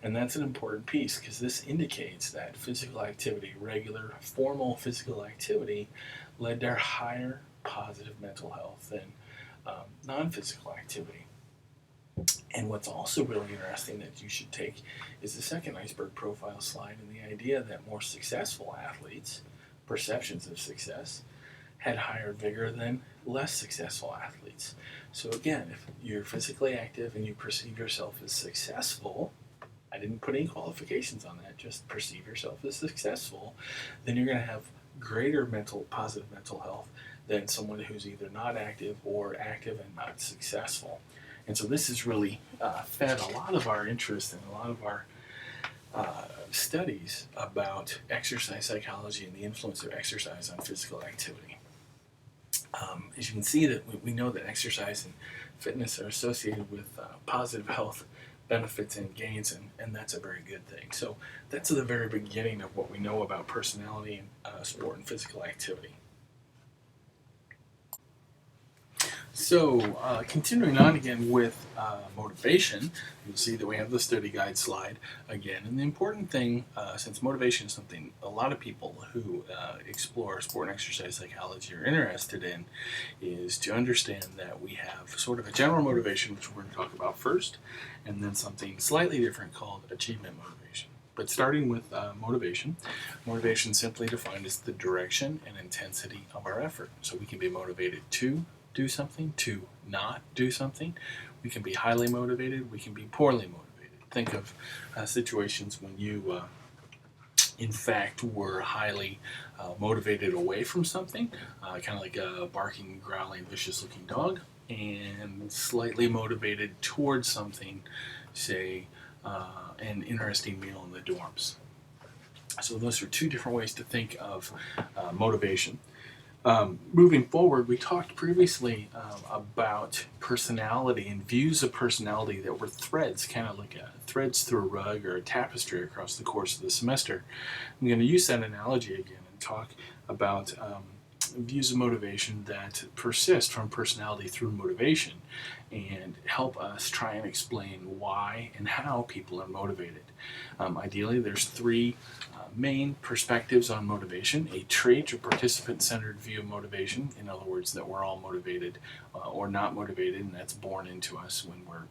And that's an important piece because this indicates that physical activity, regular, formal physical activity, led to higher positive mental health than non-physical activity. And what's also really interesting that you should take is the second iceberg profile slide, and the idea that more successful athletes, perceptions of success, had higher vigor than less successful athletes. So again, if you're physically active and you perceive yourself as successful, I didn't put any qualifications on that, just perceive yourself as successful, then you're going to have greater positive mental health than someone who's either not active or active and not successful. And so this has really fed a lot of our interest and a lot of our studies about exercise psychology and the influence of exercise on physical activity. As you can see, that we know that exercise and fitness are associated with positive health benefits and gains, and that's a very good thing. So that's the very beginning of what we know about personality and sport and physical activity. So, continuing on again with motivation, you'll see that we have the study guide slide again. And the important thing, since motivation is something a lot of people who explore sport and exercise psychology are interested in, is to understand that we have sort of a general motivation, which we're going to talk about first, and then something slightly different called achievement motivation. But starting with motivation simply defined as the direction and intensity of our effort. So we can be motivated to do something, to not do something. We can be highly motivated, we can be poorly motivated. Think of situations when you, in fact, were highly motivated away from something, kind of like a barking, growling, vicious looking dog, and slightly motivated towards something, say, an interesting meal in the dorms. So those are two different ways to think of motivation. Moving forward, we talked previously about personality and views of personality that were threads, kind of like threads through a rug or a tapestry across the course of the semester. I'm going to use that analogy again and talk about views of motivation that persist from personality through motivation and help us try and explain why and how people are motivated. Ideally, there's three main perspectives on motivation: a trait or participant-centered view of motivation, in other words, that we're all motivated or not motivated, and that's born into us when we're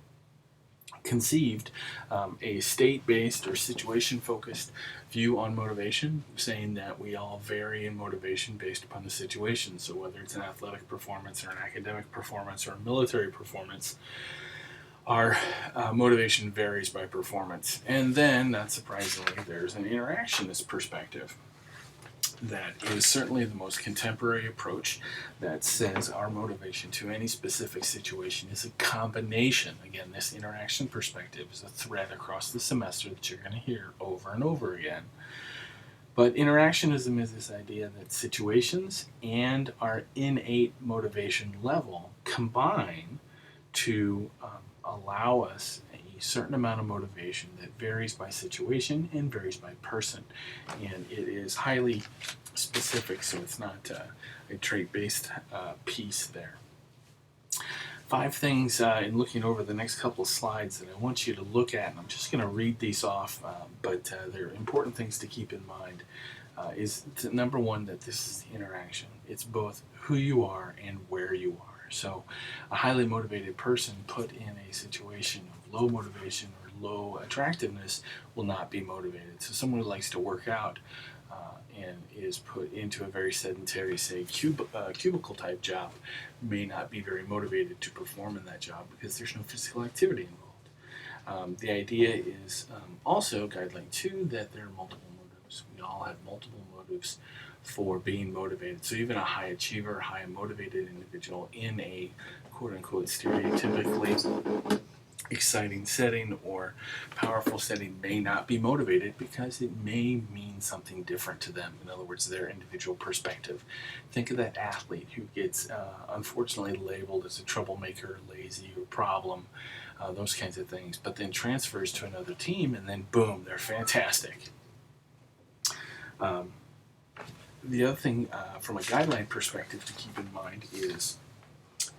conceived; a state-based or situation-focused view on motivation, saying that we all vary in motivation based upon the situation. So whether it's an athletic performance or an academic performance or a military performance, our motivation varies by performance. And then, not surprisingly, there's an interactionist perspective that is certainly the most contemporary approach, that says our motivation to any specific situation is a combination. Again, this interaction perspective is a thread across the semester that you're going to hear over and over again. But interactionism is this idea that situations and our innate motivation level combine to allow us a certain amount of motivation that varies by situation and varies by person. And it is highly specific, so it's not a trait-based piece there. 5 things in looking over the next couple of slides that I want you to look at, and I'm just going to read these off, but they're important things to keep in mind. Is number one, that this is the interaction. It's both who you are and where you are. So a highly motivated person put in a situation of low motivation or low attractiveness will not be motivated. So someone who likes to work out and is put into a very sedentary, say, cubicle type job may not be very motivated to perform in that job because there's no physical activity involved. The idea is also, guideline 2, that there are multiple motives. We all have multiple motives for being motivated. So even a high achiever, high motivated individual in a quote-unquote stereotypically exciting setting or powerful setting may not be motivated because it may mean something different to them. In other words, their individual perspective. Think of that athlete who gets unfortunately labeled as a troublemaker, lazy, or problem, those kinds of things, but then transfers to another team and then boom, they're fantastic. The other thing from a guideline perspective to keep in mind is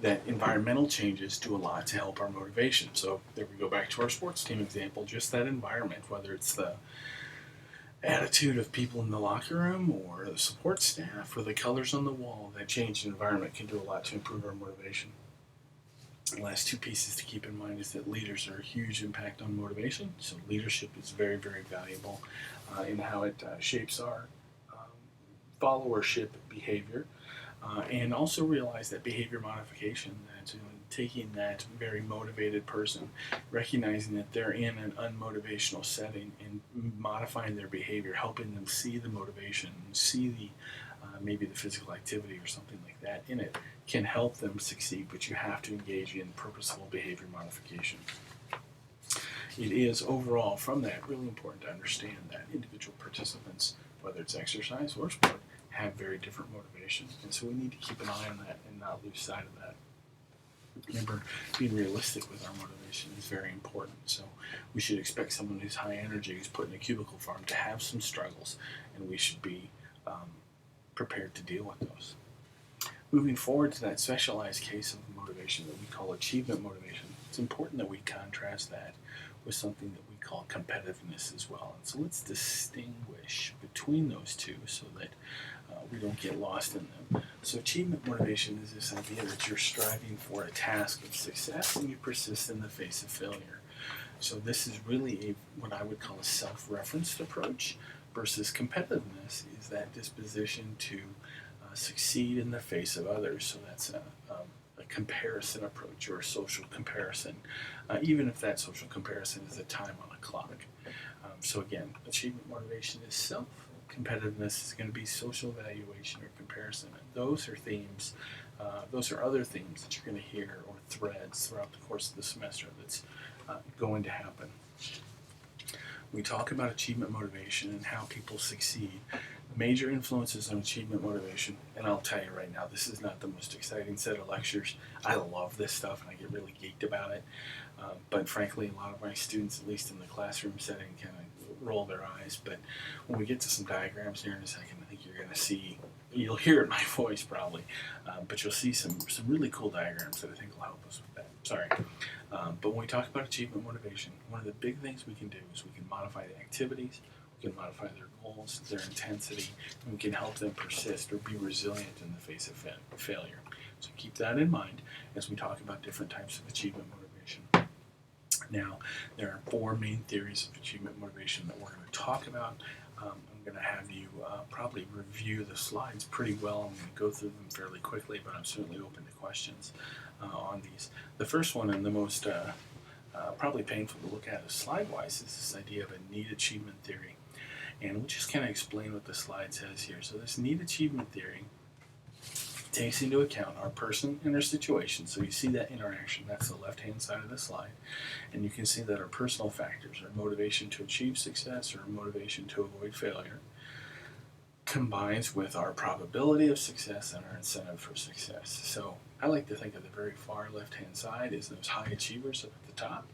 that environmental changes do a lot to help our motivation. So there we go back to our sports team example, just that environment, whether it's the attitude of people in the locker room or the support staff or the colors on the wall, that changed environment can do a lot to improve our motivation. The last 2 pieces to keep in mind is that leaders are a huge impact on motivation. So leadership is very, very valuable in how it shapes our followership behavior. And also realize that behavior modification, that taking that very motivated person, recognizing that they're in an unmotivational setting and modifying their behavior, helping them see the motivation, see the maybe the physical activity or something like that in it, can help them succeed, but you have to engage in purposeful behavior modification. It is overall from that really important to understand that individual participants, whether it's exercise or sport, have very different motivations, and so we need to keep an eye on that and not lose sight of that. Remember, being realistic with our motivation is very important. So we should expect someone who's high energy, who's put in a cubicle farm, to have some struggles, and we should be prepared to deal with those. Moving forward to that specialized case of motivation that we call achievement motivation, it's important that we contrast that with something that we call competitiveness as well. And so let's distinguish between those two so that we don't get lost in them. So achievement motivation is this idea that you're striving for a task of success and you persist in the face of failure. So this is really what I would call a self-referenced approach, versus competitiveness is that disposition to succeed in the face of others. So that's a comparison approach or a social comparison, even if that social comparison is a time on a clock. So again, achievement motivation is self. Competitiveness is going to be social evaluation or comparison. And those are themes, those are other themes that you're going to hear, or threads throughout the course of the semester that's going to happen. We talk about achievement motivation and how people succeed. Major influences on achievement motivation, and I'll tell you right now, this is not the most exciting set of lectures. I love this stuff and I get really geeked about it, but frankly a lot of my students, at least in the classroom setting, kind of roll their eyes. But when we get to some diagrams here in a second, I think you're going to see, you'll hear it in my voice probably, but you'll see some really cool diagrams that I think will help us with that. Sorry. But when we talk about achievement motivation, one of the big things we can do is we can modify the activities, we can modify their goals, their intensity, and we can help them persist or be resilient in the face of failure. So keep that in mind as we talk about different types of achievement motivation. Now, there are 4 main theories of achievement motivation that we're going to talk about. I'm going to have you probably review the slides pretty well. I'm going to go through them fairly quickly, but I'm certainly open to questions on these. The first one, and the most probably painful to look at slide-wise, is this idea of a need achievement theory. And we'll just kind of explain what the slide says here. So this need achievement theory takes into account our person and our situation. So you see that interaction, that's the left-hand side of the slide. And you can see that our personal factors, our motivation to achieve success or motivation to avoid failure, combines with our probability of success and our incentive for success. So I like to think of the very far left-hand side as those high achievers up at the top,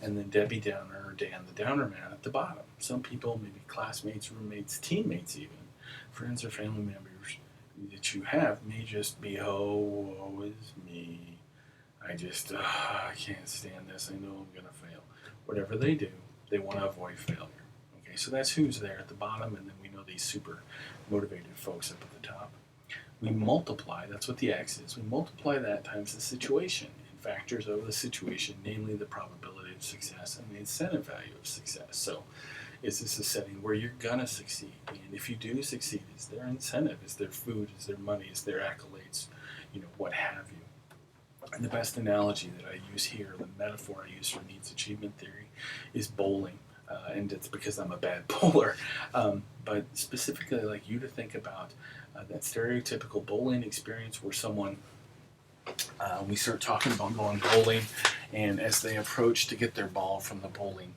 and then Debbie Downer or Dan the Downer Man at the bottom. Some people, maybe classmates, roommates, teammates even, friends or family members that you have may just be, oh, woe is me. I can't stand this. I know I'm going to fail. Whatever they do, they want to avoid failure. Okay, so that's who's there at the bottom, and then we know these super motivated folks up at the top. We multiply, that's what the X is, we multiply that times the situation and factors of the situation, namely the probability of success and the incentive value of success. So is this a setting where you're going to succeed? And if you do succeed, is there incentive? Is there food? Is there money? Is there accolades? What have you? And the best analogy that I use here, the metaphor I use for needs achievement theory, is bowling. And it's because I'm a bad bowler. But specifically, I'd like you to think about that stereotypical bowling experience where someone, we start talking about going bowling, and as they approach to get their ball from the bowling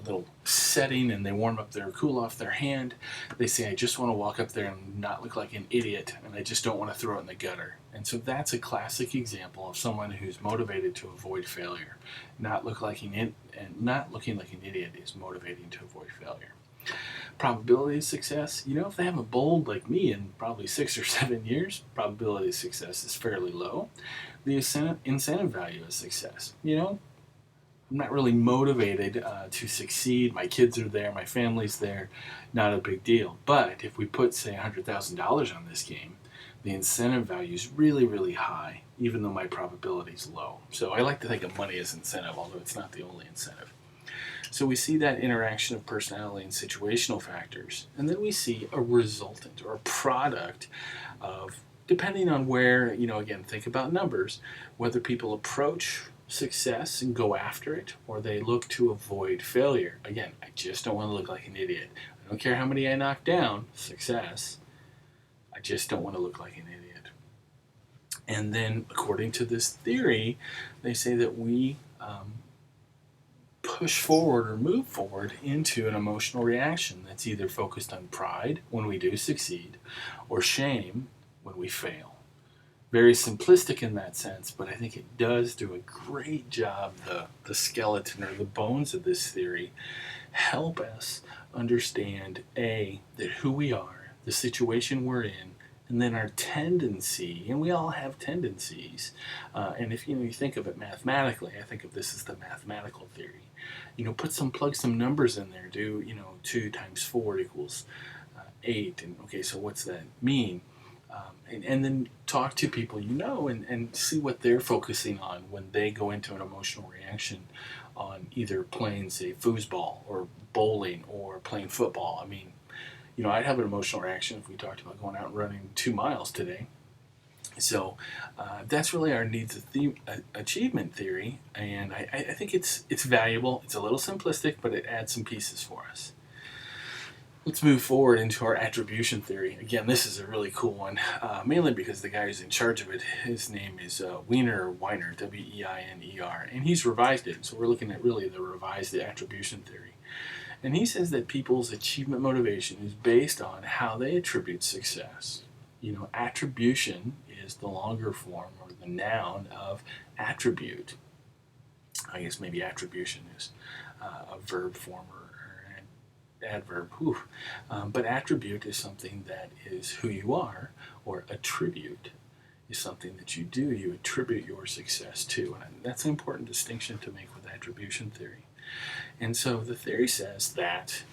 little setting and they warm up cool off their hand, they say, I just want to walk up there and not look like an idiot, and I just don't want to throw it in the gutter. And so that's a classic example of someone who's motivated to avoid failure. Not looking like an idiot is motivating to avoid failure. Probability of success, if they haven't bowled like me in probably 6 or 7 years, probability of success is fairly low. The incentive value of success, I'm not really motivated to succeed. My kids are there, my family's there, not a big deal. But if we put, say, $100,000 on this game, the incentive value is really, really high, even though my probability is low. So I like to think of money as incentive, although it's not the only incentive. So we see that interaction of personality and situational factors, and then we see a resultant or a product of depending on where, again, think about numbers, whether people approach success and go after it or they look to avoid failure. Again, I just don't want to look like an idiot. I don't care how many I knock down, success. I just don't want to look like an idiot. And then, according to this theory, they say that we push forward or move forward into an emotional reaction that's either focused on pride when we do succeed or shame when we fail. Very simplistic in that sense, but I think it does do a great job. The skeleton or the bones of this theory help us understand that who we are, the situation we're in, and then our tendency, and we all have tendencies. And if you think of it mathematically, I think of this as the mathematical theory. Plug some numbers in there. Do 2 times 4 equals 8, and okay, so what's that mean? And then talk to people and see what they're focusing on when they go into an emotional reaction on either playing, say, foosball or bowling or playing football. I mean, I'd have an emotional reaction if we talked about going out and running 2 miles today. So that's really our needs achievement theory, and I think it's valuable. It's a little simplistic, but it adds some pieces for us. Let's move forward into our attribution theory. Again, this is a really cool one, mainly because the guy who's in charge of it, his name is Weiner, Weiner, and he's revised it. So we're looking at really the revised attribution theory. And he says that people's achievement motivation is based on how they attribute success. Attribution is the longer form or the noun of attribute. I guess maybe attribution is a verb form or adverb. But attribute is something that is who you are, or attribute is something that you do. You attribute your success to. And that's an important distinction to make with attribution theory. And so the theory says that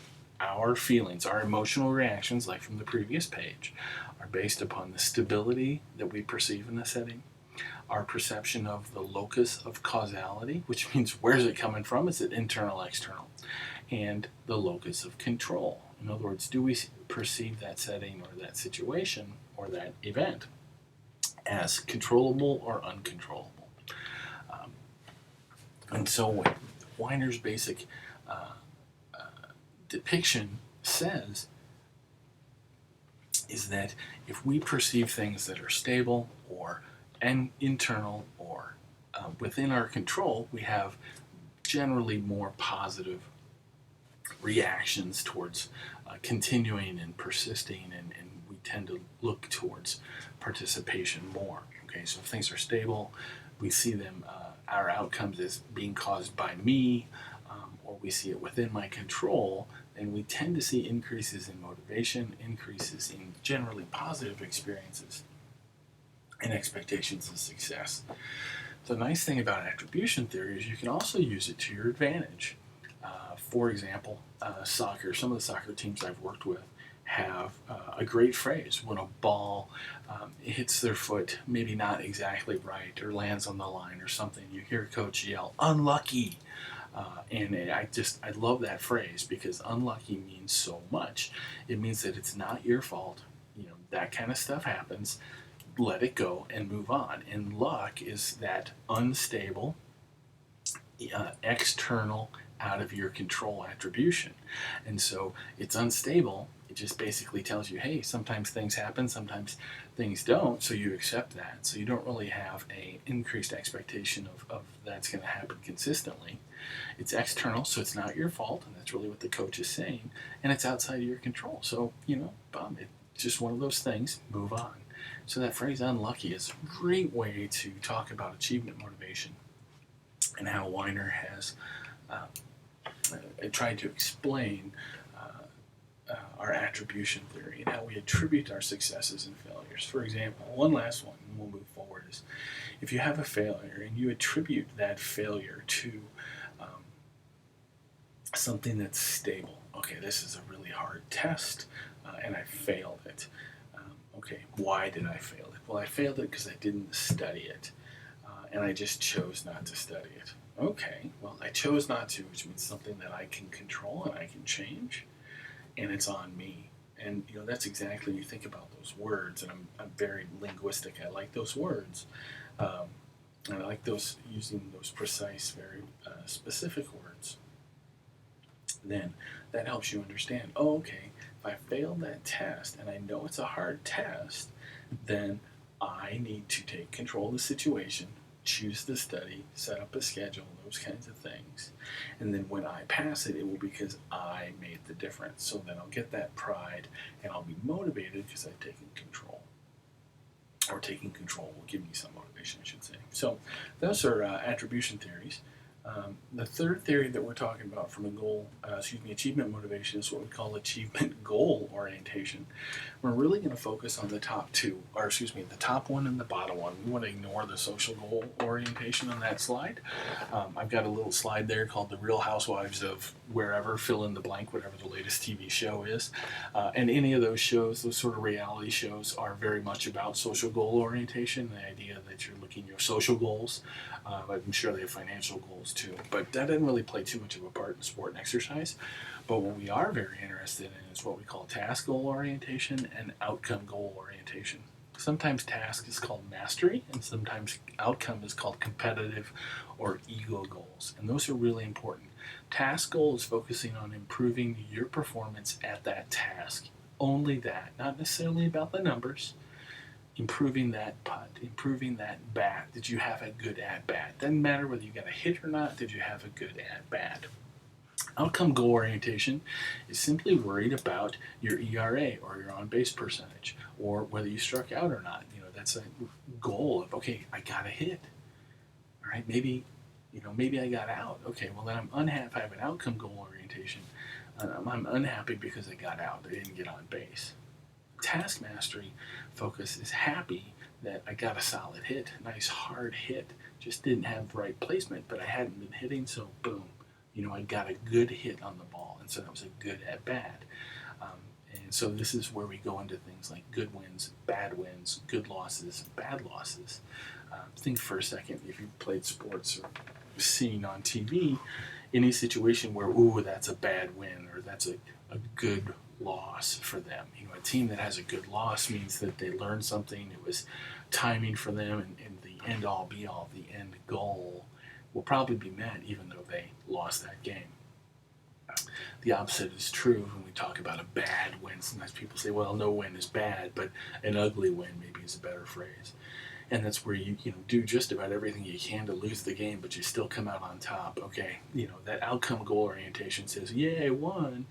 our feelings, our emotional reactions, like from the previous page, are based upon the stability that we perceive in the setting, our perception of the locus of causality, which means where's it coming from? Is it internal, external? And the locus of control. In other words, do we perceive that setting or that situation or that event as controllable or uncontrollable? And so what Weiner's basic depiction says is that if we perceive things that are stable or internal or within our control, we have generally more positive reactions towards continuing and persisting, and we tend to look towards participation more. Okay, so if things are stable, we see them, our outcomes as being caused by me, or we see it within my control, and we tend to see increases in motivation, increases in generally positive experiences, and expectations of success. The nice thing about attribution theory is you can also use it to your advantage. For example, soccer. Some of the soccer teams I've worked with have a great phrase when a ball hits their foot, maybe not exactly right, or lands on the line or something. You hear coach yell, "Unlucky!" And I love that phrase because unlucky means so much. It means that it's not your fault. That kind of stuff happens. Let it go and move on. And luck is that unstable, external, out of your control attribution. And so it's unstable. It just basically tells you, hey, sometimes things happen, sometimes things don't, so you accept that. So you don't really have a increased expectation of that's going to happen consistently. It's external, so it's not your fault, and that's really what the coach is saying, and it's outside of your control. So, it's just one of those things, move on. So that phrase unlucky is a great way to talk about achievement motivation and how Weiner has tried to explain our attribution theory and how we attribute our successes and failures. For example, one last one, and we'll move forward, is if you have a failure and you attribute that failure to something that's stable. Okay, this is a really hard test, and I failed it. Okay, why did I fail it? Well, I failed it because I didn't study it, and I just chose not to study it. Okay, well, I chose not to, which means something that I can control and I can change, and it's on me. And that's exactly, you think about those words, and I'm very linguistic. I like those words. Um, and I like those, using those precise, very specific words. Then that helps you understand, oh, okay, if I failed that test and I know it's a hard test, then I need to take control of the situation, choose the study, set up a schedule, those kinds of things. And then when I pass it, it will be because I made the difference. So then I'll get that pride and I'll be motivated because I've taken control. Or taking control will give me some motivation, I should say. So those are attribution theories. The third theory that we're talking about from achievement motivation is what we call achievement goal orientation. We're really going to focus on the top two, or the top one and the bottom one. We want to ignore the social goal orientation on that slide. I've got a little slide there called The Real Housewives of wherever, fill in the blank, whatever the latest TV show is. And any of those shows, those sort of reality shows, are very much about social goal orientation, the idea that you're looking at your social goals. I'm sure they have financial goals too, but that doesn't really play too much of a part in sport and exercise. But what we are very interested in is what we call task goal orientation and outcome goal orientation. Sometimes task is called mastery, and sometimes outcome is called competitive or ego goals. And those are really important. Task goal is focusing on improving your performance at that task. Only that, not necessarily about the numbers. Improving that putt, improving that bat. Did you have a good at bat? Doesn't matter whether you got a hit or not, did you have a good at bat? Outcome goal orientation is simply worried about your ERA or your on base percentage, or whether you struck out or not. That's a goal of, okay, I got a hit. All right, maybe I got out. Okay, well then I'm unhappy. If I have an outcome goal orientation, I'm unhappy because I got out. I didn't get on base. Task mastery focus is happy that I got a solid hit, nice hard hit. Just didn't have the right placement, but I hadn't been hitting, so boom. I got a good hit on the ball, and so that was a good at bat. And so this is where we go into things like good wins, good losses, bad losses. Think for a second, if you've played sports or seen on TV, any situation where, ooh, that's a bad win or that's a good loss for them. A team that has a good loss means that they learned something. It was timing for them, and the end all be all, the end goal will probably be met even though they lost that game. The opposite is true when we talk about a bad win. Sometimes people say, well, no win is bad, but an ugly win maybe is a better phrase. And that's where you do just about everything you can to lose the game, but you still come out on top. Okay, that outcome goal orientation says, yay, I won.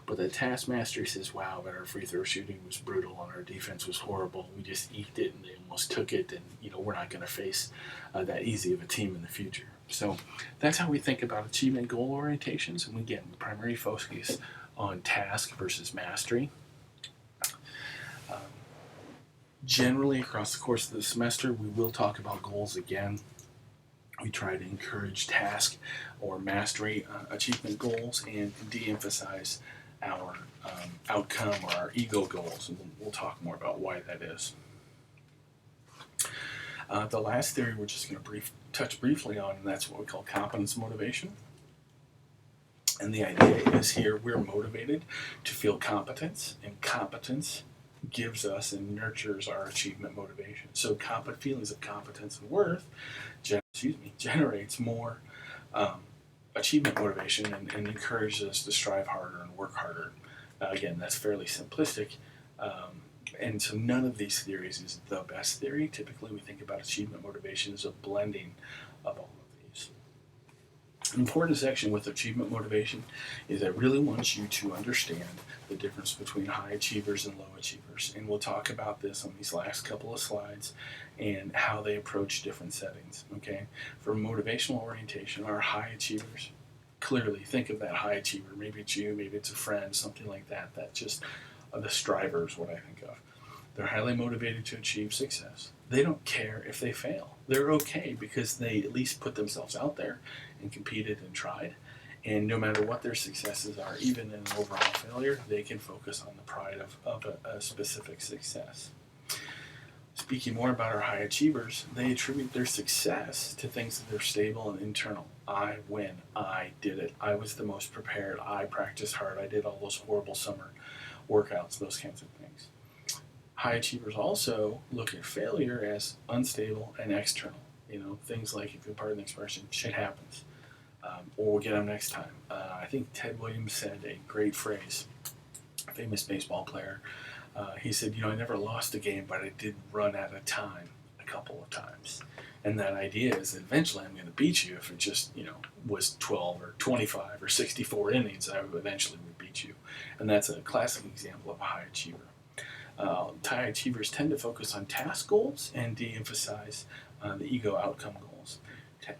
But the task mastery says, wow, but our free throw shooting was brutal and our defense was horrible. We just eked it and they almost took it, and we're not going to face that easy of a team in the future. So that's how we think about achievement goal orientations. And again, the primary focus on task versus mastery. Generally, across the course of the semester, we will talk about goals again. We try to encourage task or mastery achievement goals and de-emphasize our outcome or our ego goals. And we'll talk more about why that is. The last theory we're just going to touch briefly on, and that's what we call competence motivation. And the idea is here we're motivated to feel competence, and competence gives us and nurtures our achievement motivation. So feelings of competence and worth generates more achievement motivation and encourages us to strive harder and work harder. Again, that's fairly simplistic. And so none of these theories is the best theory. Typically, we think about achievement motivation as a blending of all of these. An important section with achievement motivation is I really want you to understand the difference between high achievers and low achievers. And we'll talk about this on these last couple of slides and how they approach different settings. Okay, for motivational orientation, our high achievers, clearly think of that high achiever. Maybe it's you, maybe it's a friend, something like that. That's just the strivers, what I think of. They're highly motivated to achieve success. They don't care if they fail. They're okay because they at least put themselves out there and competed and tried. And no matter what their successes are, even in an overall failure, they can focus on the pride of a specific success. Speaking more about our high achievers, they attribute their success to things that are stable and internal. I win. I did it. I was the most prepared. I practiced hard. I did all those horrible summer workouts, those kinds of things. High achievers also look at failure as unstable and external. Things like, if you pardon the expression, shit happens, or we'll get them next time. I think Ted Williams said a great phrase, a famous baseball player. He said, I never lost a game, but I did run out of time a couple of times. And that idea is that eventually I'm going to beat you. If it just, was 12 or 25 or 64 innings, I would eventually beat you. And that's a classic example of a high achiever. High achievers tend to focus on task goals and de-emphasize the ego outcome goals.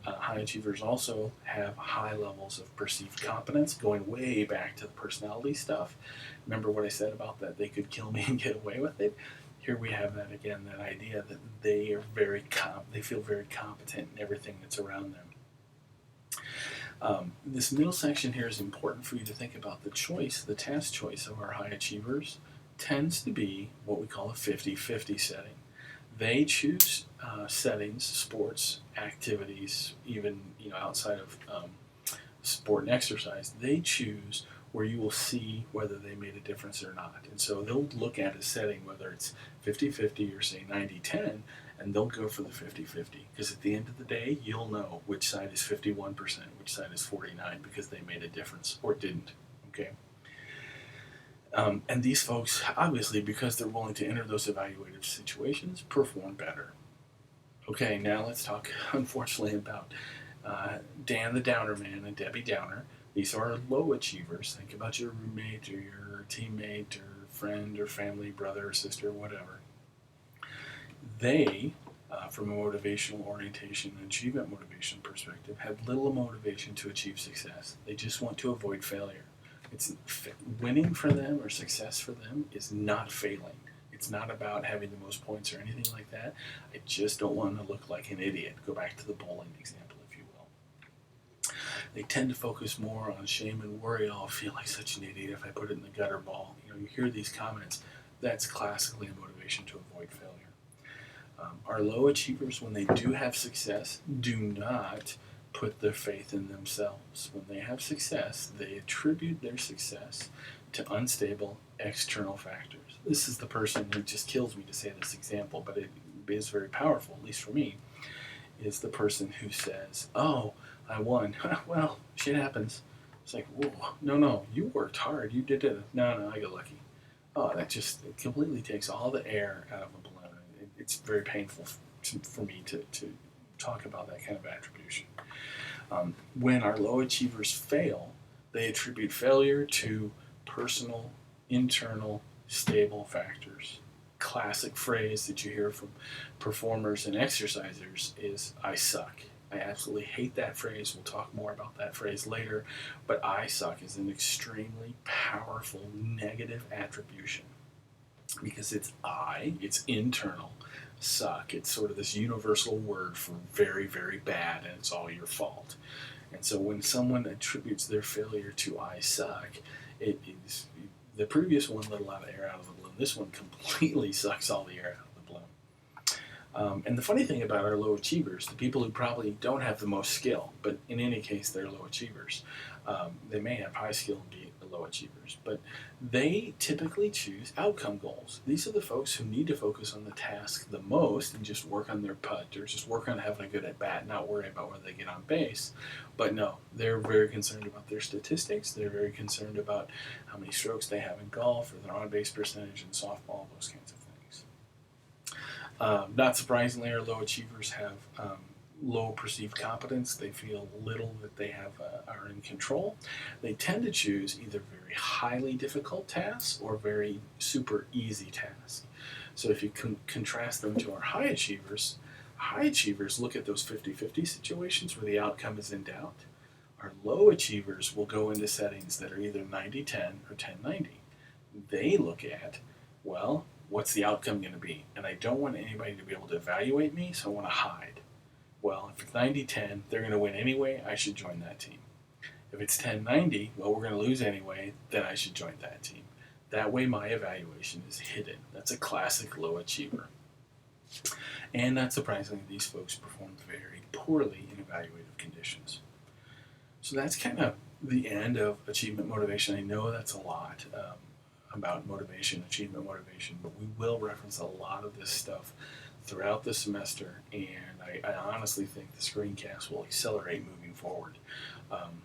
High achievers also have high levels of perceived competence, going way back to the personality stuff. Remember what I said about that they could kill me and get away with it? Here we have that again, that idea that they are they feel very competent in everything that's around them. This middle section here is important for you to think about. The task choice of our high achievers tends to be what we call a 50-50 setting. They choose settings, sports, activities, even outside of sport and exercise. They choose where you will see whether they made a difference or not. And so they'll look at a setting, whether it's 50-50 or say 90-10, and they'll go for the 50-50. Because at the end of the day, you'll know which side is 51%, which side is 49%, because they made a difference or didn't. Okay? And these folks, obviously, because they're willing to enter those evaluative situations, perform better. Okay, now let's talk, unfortunately, about Dan the Downer Man and Debbie Downer. These are low achievers. Think about your roommate or your teammate or friend or family, brother or sister, whatever. They, from a motivational orientation and achievement motivation perspective, have little motivation to achieve success. They just want to avoid failure. It's winning for them or success for them is not failing. It's not about having the most points or anything like that. I just don't want to look like an idiot. Go back to the bowling example, if you will. They tend to focus more on shame and worry. Oh, I'll feel like such an idiot if I put it in the gutter ball. You hear these comments. That's classically a motivation to avoid failure. Our low achievers, when they do have success, do not put their faith in themselves. When they have success, they attribute their success to unstable external factors. This is the person who just kills me to say this example, but it is very powerful, at least for me, is the person who says, oh, I won. Well, shit happens. It's like, whoa, no, you worked hard. You did it. No, I got lucky. Oh, that just it completely takes all the air out of a balloon. It's very painful for me to talk about that kind of attribution. When our low achievers fail, they attribute failure to personal, internal, stable factors. Classic phrase that you hear from performers and exercisers is, I suck. I absolutely hate that phrase. We'll talk more about that phrase later. But I suck is an extremely powerful negative attribution because it's internal. Suck. It's sort of this universal word for very, very bad, and it's all your fault. And so when someone attributes their failure to I suck, it is the previous one let a lot of air out of the balloon. This one completely sucks all the air out of the balloon. And the funny thing about our low achievers, the people who probably don't have the most skill, but in any case they're low achievers. They may have high skill and be low achievers, but they typically choose outcome goals. These are the folks who need to focus on the task the most and just work on their putt or just work on having a good at bat, not worry about whether they get on base. But no, they're very concerned about their statistics. They're very concerned about how many strokes they have in golf or their on-base percentage in softball, those kinds of things. Not surprisingly, our low achievers have low perceived competence. They feel little that they are in control. They tend to choose either very highly difficult tasks or very super easy tasks. So if you contrast them to our high achievers look at those 50-50 situations where the outcome is in doubt. Our low achievers will go into settings that are either 90-10 or 10-90. They look at, well, what's the outcome going to be? And I don't want anybody to be able to evaluate me, so I want to hide. Well, if it's 90-10, they're going to win anyway, I should join that team. If it's 10-90, well, we're going to lose anyway, then I should join that team. That way my evaluation is hidden. That's a classic low achiever. And not surprisingly, these folks perform very poorly in evaluative conditions. So that's kind of the end of achievement motivation. I know that's a lot. about motivation, achievement motivation, but we will reference a lot of this stuff throughout the semester, and I honestly think the screencast will accelerate moving forward. Um,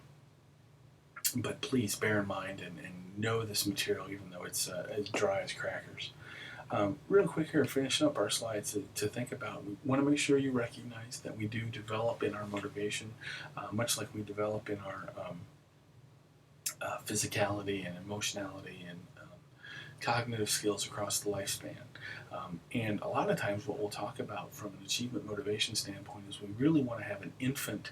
but please bear in mind and know this material, even though it's as dry as crackers. Real quick here, finishing up our slides to think about, we want to make sure you recognize that we do develop in our motivation, much like we develop in our physicality and emotionality and cognitive skills across the lifespan. And a lot of times, what we'll talk about from an achievement motivation standpoint is we really want to have an infant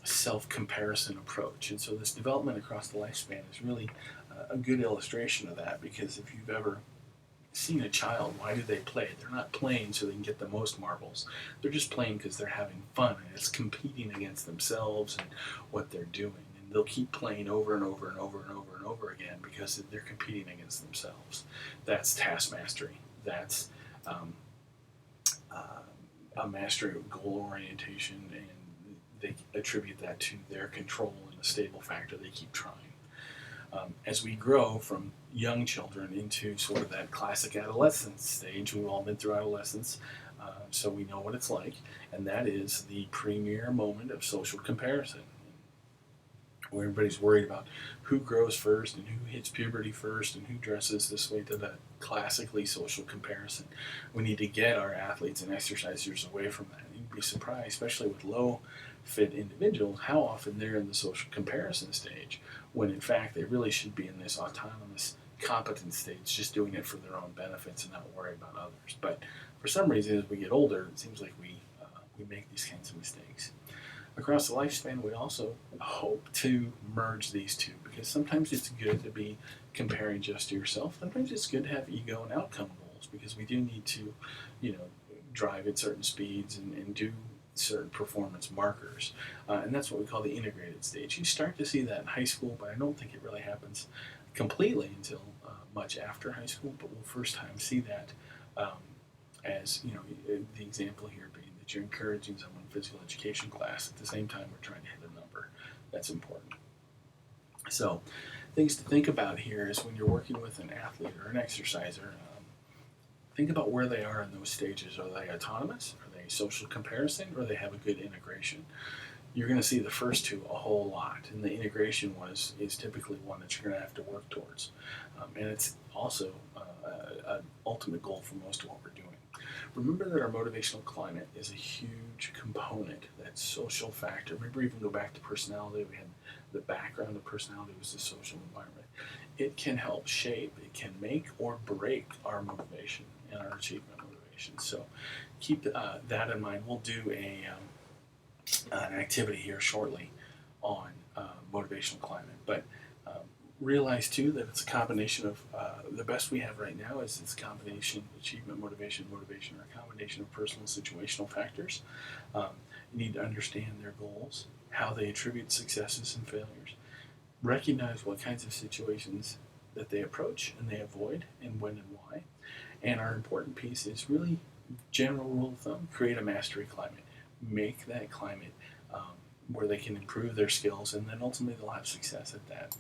self comparison approach. And so, this development across the lifespan is really a good illustration of that, because if you've ever seen a child, why do they play? They're not playing so they can get the most marbles. They're just playing because they're having fun, and it's competing against themselves and what they're doing. And they'll keep playing over and over and over and over and over again because they're competing against themselves. That's task mastery. That's um, a mastery of goal orientation, and they attribute that to their control and a stable factor. They keep trying. As we grow from young children into sort of that classic adolescence stage, we've all been through adolescence, so we know what it's like, and that is the premier moment of social comparison, where everybody's worried about who grows first and who hits puberty first and who dresses this way, to that classically social comparison. We need to get our athletes and exercisers away from that. You'd be surprised, especially with low fit individuals, how often they're in the social comparison stage, when in fact they really should be in this autonomous competent stage, just doing it for their own benefits and not worry about others. But for some reason, as we get older, it seems like we make these kinds of mistakes. Across the lifespan, we also hope to merge these two, because sometimes it's good to be comparing just to yourself. Sometimes it's good to have ego and outcome goals, because we do need to, drive at certain speeds and do certain performance markers. And that's what we call the integrated stage. You start to see that in high school, but I don't think it really happens completely until much after high school. But we'll first time see that um, as, the example here being that you're encouraging someone in physical education class. At the same time, we're trying to hit a number. That's important. So, things to think about here is when you're working with an athlete or an exerciser, think about where they are in those stages. Are they autonomous? Are they social comparison? Or they have a good integration? You're going to see the first two a whole lot, and the integration is typically one that you're going to have to work towards, and it's also an ultimate goal for most of what we're doing. Remember that our motivational climate is a huge component, that social factor. Remember, even go back to personality, we had the background of personality was the social environment. It can help shape, it can make or break our motivation and our achievement motivation. So keep that in mind. We'll do an activity here shortly on motivational climate, but realize too that it's a combination of the best we have right now is this combination: achievement motivation, motivation, or a combination of personal situational factors. You need to understand their goals, how they attribute successes and failures, recognize what kinds of situations that they approach and they avoid, and when and why. And our important piece is really general rule of thumb: create a mastery climate. Make that climate where they can improve their skills, and then ultimately they'll have success at that.